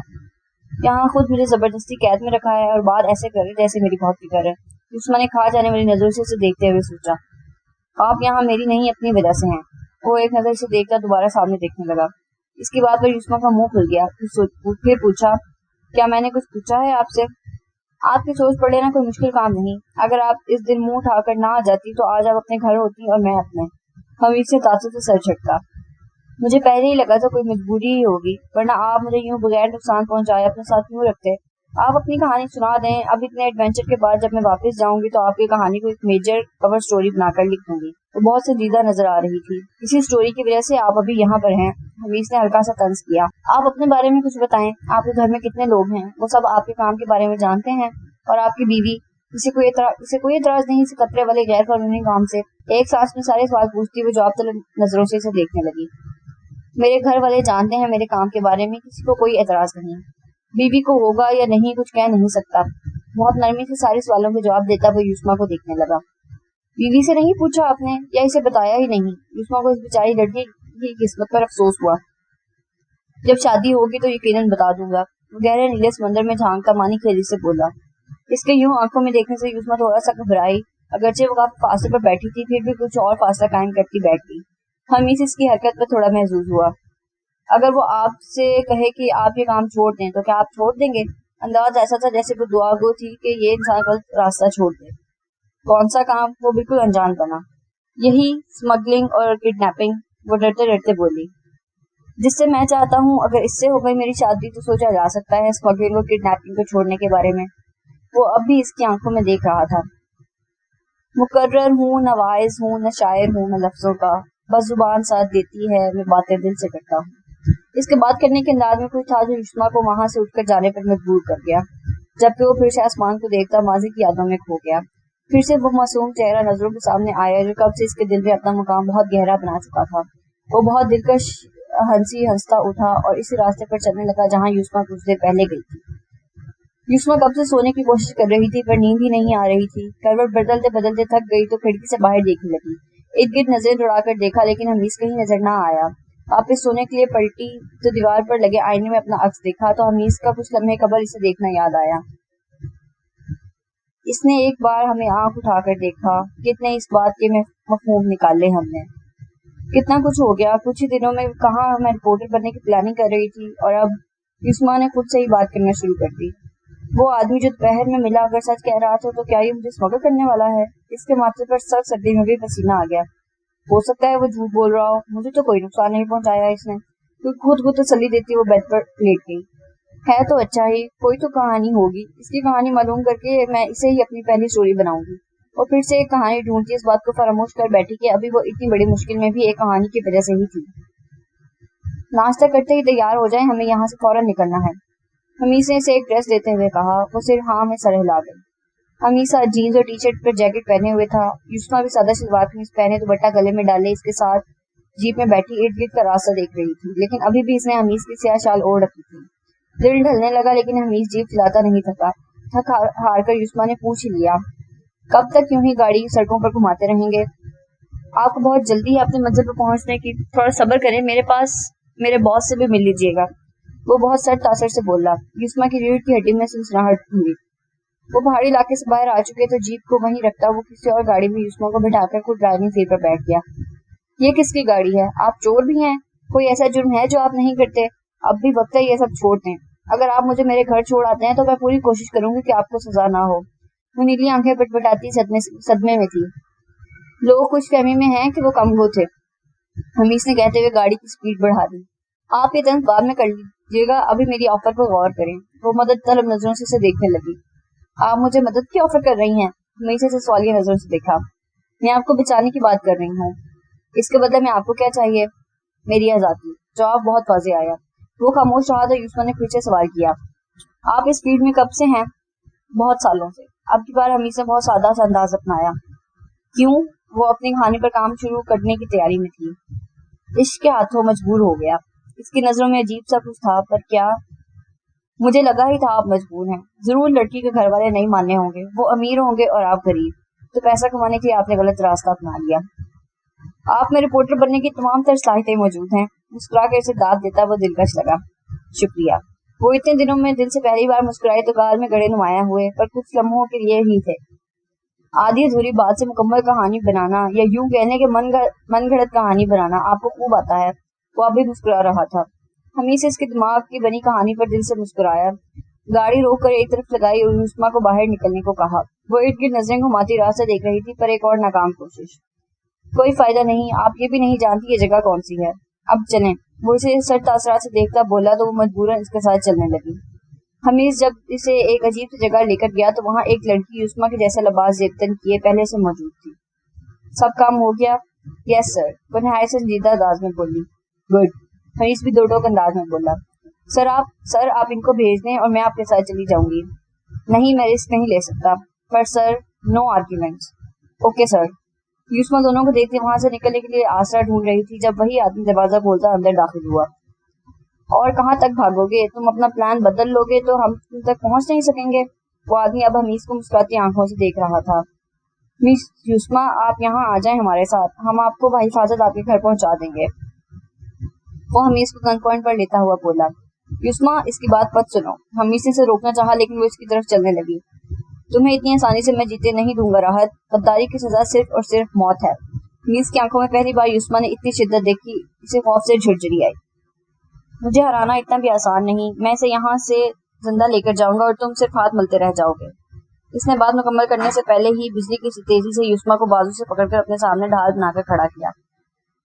یہاں خود مجھے زبردستی قید میں رکھا ہے اور بات ایسے کر رہے جیسے میری بہت فکر ہے۔ یسما نے کھا جانے والی نظروں سے اسے دیکھتے ہوئے سوچا، آپ یہاں میری نہیں اپنی وجہ سے ہیں۔ وہ ایک نظر سے دیکھ کر دوبارہ سامنے دیکھنے لگا۔ اس کی بات پر یسما کا منہ کھل گیا۔ پھر پوچھا، کیا میں نے کچھ پوچھا ہے آپ سے؟ آپ کی سوچ پڑ لینا کوئی مشکل کام نہیں۔ اگر آپ اس دن منہ اٹھا کر نہ آ جاتی تو آج آپ اپنے گھر ہوتی اور میں اپنے۔ حمید سے تعصب سے سر جھٹکا۔ مجھے پہلے ہی لگا تھا کوئی مجبوری ہی ہوگی، ورنہ آپ مجھے یوں بغیر نقصان پہنچائے اپنے ساتھ کیوں رکھتے؟ آپ اپنی کہانی سنا دیں. اب اتنے ایڈونچر کے بعد جب میں واپس جاؤں گی تو آپ کی کہانی کو ایک میجر کور سٹوری بنا کر لکھ دوں گی. وہ بہت سنجیدہ نظر آ رہی تھی. اسی سٹوری کی وجہ سے آپ ابھی یہاں پر ہیں. حمیس نے ہلکا سا طنز کیا. آپ اپنے بارے میں کچھ بتائیں. آپ کے گھر میں کتنے لوگ ہیں؟ وہ سب آپ کے کام کے بارے میں جانتے ہیں؟ اور آپ کی بیوی؟ اسے کوئی اعتراض نہیں. اسے خطرے والے غیر قانونی کام سے ایک سانس میں سارے سوال پوچھتی ہوئے جواب طلب نظروں سے اسے دیکھنے لگی. میرے گھر والے جانتے ہیں میرے کام کے بارے میں. کسی کو کوئی اعتراض نہیں. بیوی کو ہوگا یا نہیں کچھ کہہ نہیں سکتا. بہت نرمی سے سارے سوالوں کے جواب دیتا وہ یوسما کو دیکھنے لگا. بیوی سے نہیں پوچھا آپ نے یا اسے بتایا ہی نہیں؟ یوسما کو اس بیچاری لڑکی کی قسمت پر افسوس ہوا. جب شادی ہوگی تو یقیناً بتا دوں گا. وہ گہرے نیلے سمندر میں جھانک کر مانی خیری سے بولا. اس کے یوں آنکھوں میں دیکھنے سے یوسما تھوڑا سا گھبرائی. اگرچہ وہ کافی فاصلے پر بیٹھی تھی پھر بھی کچھ اور فاصلہ قائم کرتی بیٹھ گئی. حمیس اس کی حرکت پر تھوڑا محظوظ ہوا. اگر وہ آپ سے کہے کہ آپ یہ کام چھوڑ دیں تو کیا آپ چھوڑ دیں گے؟ انداز ایسا تھا جیسے وہ دعا گو تھی کہ یہ انسان غلط راستہ چھوڑ دے. کون سا کام؟ وہ بالکل انجان بنا. یہی اسمگلنگ اور کڈنیپنگ. وہ ڈرتے ڈرتے بولی. جس سے میں چاہتا ہوں اگر اس سے ہو گئی میری شادی تو سوچا جا سکتا ہے اسمگلنگ اور کڈنیپنگ کو چھوڑنے کے بارے میں. وہ اب بھی اس کی آنکھوں میں دیکھ رہا تھا. مقرر ہوں نہ واعظ ہوں نہ شاعر ہوں میں لفظوں کا. بس زبان ساتھ دیتی ہے میں باتیں دل سے کرتا ہوں. اس کے بات کرنے کے انداز میں کچھ تھا جو یوسما کو وہاں سے اٹھ کر جانے پر مجبور کر گیا. جبکہ وہ پھر سے آسمان کو دیکھتا ماضی کی یادوں میں کھو گیا. پھر سے وہ معصوم چہرہ نظروں کے سامنے آیا جو کب سے اس کے دل میں اپنا مقام بہت گہرا بنا چکا تھا. وہ بہت دلکش ہنستا اٹھا اور اسی راستے پر چلنے لگا جہاں یوسما کچھ دیر پہلے گئی تھی. یوسما کب سے سونے کی کوشش کر رہی تھی پر نیند ہی نہیں آ رہی تھی. کروٹ بدلتے بدلتے تھک گئی تو کھڑکی سے باہر دیکھنے لگی. ارد گرد نظریں دوڑا کر دیکھا لیکن حمیس کہیں نظر نہ آیا. واپس سونے کے لیے پلٹی تو دیوار پر لگے آئینے میں اپنا عکس دیکھا تو حمیس کا کچھ لمحے قبل اسے دیکھنا یاد آیا. اس نے ایک بار ہمیں آنکھ اٹھا کر دیکھا. کتنے اس بات کے مفہوم نکالے ہم نے. کتنا کچھ ہو گیا. کچھ ہی دنوں میں کہاں میں رپورٹر بننے کی پلاننگ کر رہی تھی اور اب یوسما نے خود سے ہی بات کرنا شروع کر دی. وہ آدمی جو دوپہر میں ملا اگر سچ کہہ رہا تھا تو کیا یہ مجھے اسمگل کرنے والا ہے؟ اس کے ماتھے پر سخت سردی میں بھی پسینہ آ گیا. ہو سکتا ہے وہ جھوٹ بول رہا ہو. مجھے تو کوئی نقصان نہیں پہنچایا اس نے. خود کو تسلی دیتی وہ بیڈ پر لیٹ گئی. ہے تو اچھا ہی. کوئی تو کہانی ہوگی. اس کی کہانی معلوم کر کے میں اسے ہی اپنی پہلی سٹوری بناؤں گی. اور پھر سے ایک کہانی ڈھونڈتی اس بات کو فراموش کر بیٹھی کہ ابھی وہ اتنی بڑی مشکل میں بھی ایک کہانی کی وجہ سے ہی تھی. ناشتہ کرتے ہی تیار ہو جائیں. ہمیں یہاں سے فوراً نکلنا ہے. حمیس نے اسے ایک ڈریس دیتے ہوئے کہا. وہ صرف ہاں میں سر ہلا گئی. حمیسہ جینز اور ٹی شرٹ پر جیکٹ پہنے ہوئے تھا. یوسما بھی سادہ شلوار قمیص پہنے دوپٹہ گلے میں ڈالے اس کے ساتھ جیپ میں بیٹھی ارد گرد کا راستہ دیکھ رہی تھی. لیکن ابھی بھی اس نے حمیس کی سیاہ شال اوڑھ رکھی تھی. دل ڈھلنے لگا لیکن حمیس جیپ چلاتا نہیں تھکا. تھک ہار کر یوسما نے پوچھ ہی لیا. کب تک یوں ہی گاڑی سڑکوں پر گھماتے رہیں گے؟ آپ کو بہت جلدی ہے اپنے منزل پر پہنچنے کی. تھوڑا صبر کریں. میرے باس سے بھی مل لیجیے گا. وہ بہت سر تاثر سے بولا. یوسما کی ریڑھ کی ہڈی میں سنسناہٹ ہوئی. وہ پہاڑی علاقے سے باہر آ چکے تو جیپ کو وہیں رکھتا وہ کسی اور گاڑی میں یوسما کو بٹھا کر خود ڈرائیونگ سیٹ پر بیٹھ گیا. یہ کس کی گاڑی ہے؟ آپ چور بھی ہیں؟ کوئی ایسا جرم ہے جو آپ نہیں کرتے؟ اب بھی وقت ہے یہ سب چھوڑ دیں. اگر آپ مجھے میرے گھر چھوڑ آتے ہیں تو میں پوری کوشش کروں گی کہ آپ کو سزا نہ ہو. وہ نیلی آنکھیں پٹ پٹاتی صدمے میں تھی. لوگ خوش فہمی میں ہیں کہ وہ کم گو تھے. حمیس نے کہتے ہوئے گاڑی کی سپیڈ بڑھا دی. آپ یہ طنز بعد میں کر لیجیے گا. ابھی میری آفر پر غور کریں. وہ مدد طلب نظروں سے اسے دیکھنے لگی. آپ مجھے مدد کی آفر کر رہی ہیں؟ حمیس سے سوالیہ نظروں سے دیکھا. میں آپ کو بچانے کی بات کر رہی ہوں. اس کے بدلے میں آپ کو کیا چاہیے؟ میری آزادی. جواب بہت واضح آیا. وہ خاموش رہا تو یوسما نے پھر سے سوال کیا. آپ اس فیلڈ میں کب سے ہیں؟ بہت سالوں سے. اب کی بار حمیس نے بہت سادہ سا انداز اپنایا. کیوں؟ وہ اپنی کہانی پر کام شروع کرنے کی تیاری میں تھی. عشق کے ہاتھوں مجبور ہو گیا. اس کی نظروں میں عجیب سا کچھ تھا. پر کیا؟ مجھے لگا ہی تھا آپ مجبور ہیں. ضرور لڑکی کے گھر والے نہیں ماننے ہوں گے. وہ امیر ہوں گے اور آپ غریب. تو پیسہ کمانے کے لیے آپ نے غلط راستہ اپنا لیا. آپ میں رپورٹر بننے کی تمام تر صلاحیتیں موجود ہیں. مسکرا کے اسے داد دیتا وہ دلکش لگا. شکریہ. وہ اتنے دنوں میں دل سے پہلی بار مسکرائے تو گال میں گڑے نمایاں ہوئے پر کچھ لمحوں کے لیے ہی تھے. آدھی ادھوری بات سے مکمل کہانی بنانا یا یوں کہنے کے من گھڑت کہانی بنانا آپ کو خوب آتا ہے. وہ ابھی مسکرا رہا تھا. حمیس اس کے دماغ کی بنی کہانی پر دل سے مسکرایا. گاڑی روک کر ایک طرف لگائی اور یوسما کو باہر نکلنے کو کہا. وہ ارد گرد نظریں گھماتی راستہ دیکھ رہی تھی پر ایک اور ناکام کوشش. کوئی فائدہ نہیں. آپ یہ بھی نہیں جانتی یہ جگہ کون سی ہے. اب چلیں. وہ اسے سر تاثرات سے دیکھتا بولا تو وہ مجبوراً اس کے ساتھ چلنے لگی. حمیز جب اسے ایک عجیب سی جگہ لے کر گیا تو وہاں ایک لڑکی یسما کے جیسا لباس زیبتن کیے پہلے سے موجود تھی. سب کام ہو گیا؟ یس سر. وہ نہایت سنجیدہ انداز میں بولی. گڈ. حمیز بھی دو ٹوک انداز میں بولا. سر آپ ان کو بھیج دیں اور میں آپ کے ساتھ چلی جاؤں گی. نہیں, میں رسک نہیں لے سکتا. پر سر, نو آرگیومنٹس. Okay sir. یسما دونوں کو دیکھتے وہاں سے نکلنے کے لیے آسرا ڈھونڈ رہی تھی جب وہی آدمی دروازہ کھولتا اندر داخل ہوا. اور کہاں تک بھاگو گے؟ تم اپنا پلان بدل لو گے تو ہم تم تک پہنچ نہیں سکیں گے. وہ آدمی اب حمیز کو مسکراتی آنکھوں سے دیکھ رہا تھا. مس یسما, آپ یہاں آ جائیں ہمارے ساتھ. ہم آپ کو بحفاظت آپ کے گھر پہنچا دیں گے. وہ حمیز کو گن پوائنٹ پر لیتا ہوا بولا. یسما, اس کی بات مت سنو. حمیز نے اسے روکنا چاہا لیکن وہ اس کی طرف چلنے لگی. تمہیں اتنی آسانی سے میں جیتے نہیں دوں گا راحت. غداری کی سزا صرف اور صرف موت ہے. حمیز کی آنکھوں میں پہلی بار یسما نے اتنی شدت دیکھی, اسے خوف سے جھرجھری آئی. مجھے ہرانا اتنا بھی آسان نہیں. میں اسے یہاں سے زندہ لے کر جاؤں گا اور تم صرف ہاتھ ملتے رہ جاؤ گے. اس نے بات مکمل کرنے سے پہلے ہی بجلی کی تیزی سے یسما کو بازو سے پکڑ کر اپنے سامنے ڈھال بنا کر کھڑا کیا.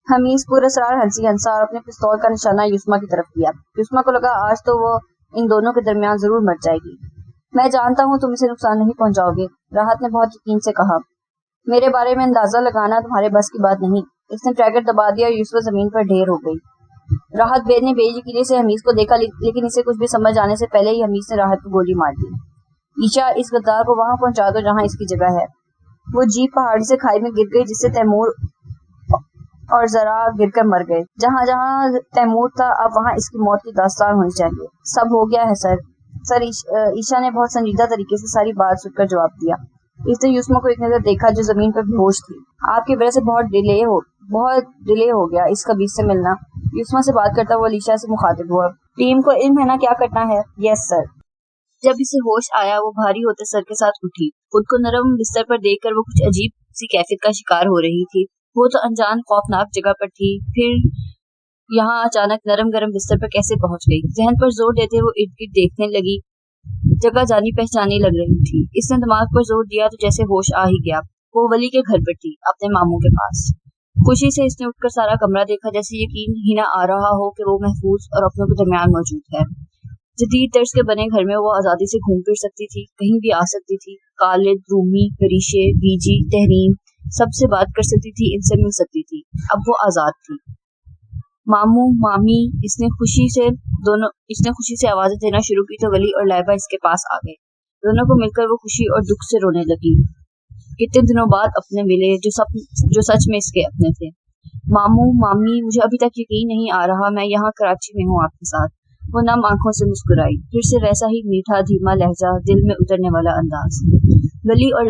حمیز پراسرار ہنسا اور اپنے پستول کا نشانہ یسما کی طرف کیا. یسما کو لگا آج تو وہ ان دونوں کے درمیان ضرور مر جائے گی. میں جانتا ہوں تم اسے نقصان نہیں پہنچاؤ گے, راحت نے بہت یقین سے کہا. میرے بارے میں اندازہ لگانا تمہارے بس کی بات نہیں. اس نے ٹریگر دبا دیا اور یسما زمین پر ڈھیر ہو گئی. راحت نے بے یقینی سے حمیز کو دیکھا لیکن اسے کچھ بھی سمجھ آنے سے پہلے ہی حمیز نے راحت کو گولی مار دی. ایشا, اس غدار کو وہاں پہنچا دو جہاں اس کی جگہ ہے. وہ جیپ پہاڑی سے کھائی میں گر گئی جس سے تیمور اور ذرا گر کر مر گئے. جہاں جہاں تیمور تھا اب وہاں اس کی موت کی داستان ہونی چاہیے. سب ہو گیا ہے سر. ایشا نے بہت سنجیدہ طریقے سے ساری بات سن کر جواب دیا. اس نے یسما کو ایک نظر دیکھا جو زمین پر بے ہوش تھی. آپ کی وجہ سے بہت ڈیلے ہو گیا اس خبیث سے ملنا. یسما سے بات کرتا ہوا علیشا سے مخاطب ہوا. ٹیم کو علم ہے نا کیا کرنا ہے؟ یس سر. جب اسے ہوش آیا وہ بھاری ہوتے سر کے ساتھ اٹھی. خود کو نرم بستر پر دیکھ کر وہ کچھ عجیب سی کیفیت کا شکار ہو رہی تھی. وہ تو انجان خوفناک جگہ پر تھی, پھر یہاں اچانک نرم گرم بستر پر کیسے پہنچ گئی؟ ذہن پر زور دیتے وہ ارد گرد دیکھنے لگی. جگہ جانی پہچانی لگ رہی تھی. اس نے دماغ پر زور دیا تو جیسے ہوش آ ہی گیا. وہ ولی کے گھر پر تھی, اپنے ماموں کے پاس. خوشی سے اس نے اٹھ کر سارا کمرہ دیکھا جیسے یقین ہی نہ آ رہا ہو کہ وہ محفوظ اور اپنوں کے درمیان موجود ہے. جدید طرز کے بنے گھر میں وہ آزادی سے گھوم پھر سکتی تھی, کہیں بھی آ سکتی تھی. خالد, رومی, فریشے, بیجی, تحریم سب سے بات کر سکتی تھی, ان سے مل سکتی تھی. اب وہ آزاد تھی. ماموں, مامی, اس نے خوشی سے آوازیں دینا شروع کی تو ولی اور لائبہ اس کے پاس آ گئے. دونوں کو مل کر وہ خوشی اور دکھ سے رونے لگی. کتنے دنوں بعد اپنے ملے جو سچ میں اس کے اپنے تھے. ماموں, مامی, مجھے ابھی تک یقین نہیں آ رہا میں یہاں کراچی میں ہوں آپ کے ساتھ. وہ نم آنکھوں سے مسکرائی. پھر سے ویسا ہی میٹھا دھیما لہجہ, دل میں اترنے والا انداز. ولی اور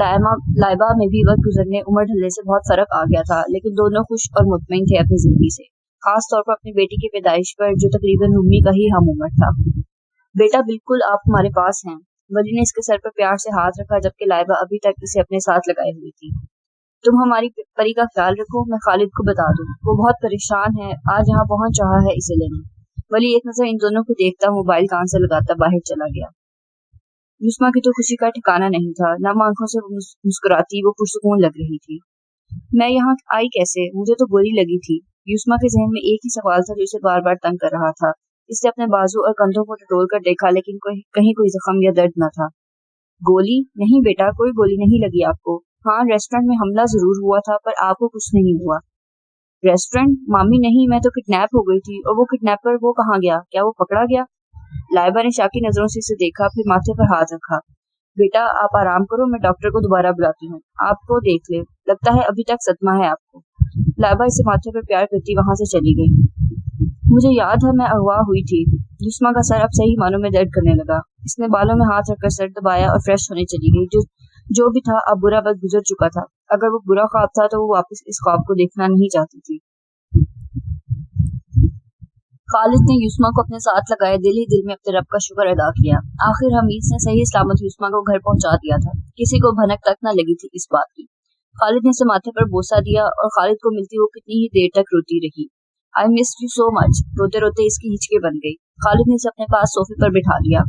لائبہ میں بھی وقت گزرنے عمر ڈھلنے سے بہت فرق آ گیا تھا لیکن دونوں خوش اور مطمئن تھے اپنی زندگی سے, خاص طور پر اپنی بیٹی کی پیدائش پر جو تقریباً رومی کا ہی ہم عمر تھا. بیٹا بالکل آپ ہمارے پاس ہیں. ولی نے اس کے سر پر پیار سے ہاتھ رکھا جبکہ لائبہ ابھی تک اسے اپنے ساتھ لگائے ہوئی تھی. تم ہماری پری کا خیال رکھو, میں خالد کو بتا دوں. وہ بہت پریشان ہے, آج یہاں پہنچ رہا ہے اسے لینے. ولی ایک نظر ان دونوں کو دیکھتا موبائل کان سے لگاتا باہر چلا گیا. یسما کی تو خوشی کا ٹھکانا نہیں تھا. نم آنکھوں سے مسکراتی وہ پرسکون لگ رہی تھی. میں یہاں آئی کیسے؟ مجھے تو گولی لگی تھی. یسما کے ذہن میں ایک ہی سوال تھا جو اسے بار بار تنگ کر رہا تھا. اس نے اپنے بازو اور کندھوں کو ٹٹول کر دیکھا لیکن کہیں کوئی زخم یا درد نہ تھا. گولی نہیں بیٹا, کوئی گولی نہیں لگی آپ کو. ہاں, ریسٹورینٹ میں حملہ ضرور ہوا تھا پر آپ کو کچھ نہیں ہوا. ریسٹورینٹ؟ مامی نہیں, میں تو کڈنیپ ہو گئی تھی. اور وہ کڈنیپر وہ کہاں گیا؟ کیا وہ پکڑا گیا؟ لائبہ نے شاکی نظروں سے اسے دیکھا, پھر ماتھے پر ہاتھ رکھا. بیٹا آپ آرام کرو, میں ڈاکٹر کو دوبارہ بلاتی ہوں. آپ کو دیکھ لے, لگتا ہے ابھی تک صدمہ ہے آپ کو. لائبہ اسے ماتھے پر پیار کرتی وہاں سے چلی گئی. مجھے یاد ہے میں اغوا ہوئی تھی. یسما کا سر اب صحیح معنوں میں درد کرنے لگا. اس نے بالوں میں ہاتھ رکھ کر سر دبایا اور فریش ہونے چلی گئی. جو بھی تھا اب برا وقت گزر چکا تھا. اگر وہ برا خواب تھا تو وہ واپس اس خواب کو دیکھنا نہیں چاہتی تھی. خالد نے یسما کو اپنے ساتھ لگائے دل ہی دل میں اپنے رب کا شکر ادا کیا. آخر حمید نے صحیح سلامت یسما کو گھر پہنچا دیا تھا. کسی کو بھنک تک نہ لگی تھی اس بات کی. خالد نے اسے ماتھے پر بوسہ دیا اور خالد کو ملتی وہ کتنی ہی دیر تک روتی رہی. I missed you so much. روتے روتے اس کی ہچکیں بن گئی. خالد نے اسے اپنے پاس صوفے پر بٹھا لیا.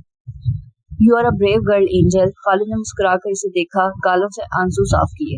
You are a brave girl, Angel. خالد نے مسکرا کر اسے دیکھا, گالوں سے آنسو صاف کیے.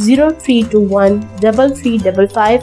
0321 3355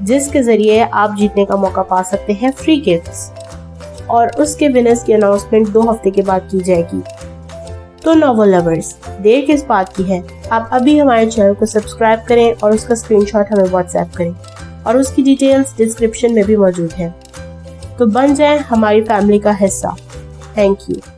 جس کے ذریعے آپ جیتنے کا موقع پا سکتے ہیں فری گفٹس، اور اس کے ونرز کی اناؤنسمنٹ 2 ہفتے کے بعد کی جائے گی۔ تو ناول لورز، دیر کس بات کی ہے، آپ ابھی ہمارے چینل کو سبسکرائب کریں اور اس کا اسکرین شاٹ ہمیں واٹس ایپ کریں، اور اس کی ڈیٹیلز ڈسکرپشن میں بھی موجود ہیں۔ تو بن جائیں ہماری فیملی کا حصہ۔ Thank you.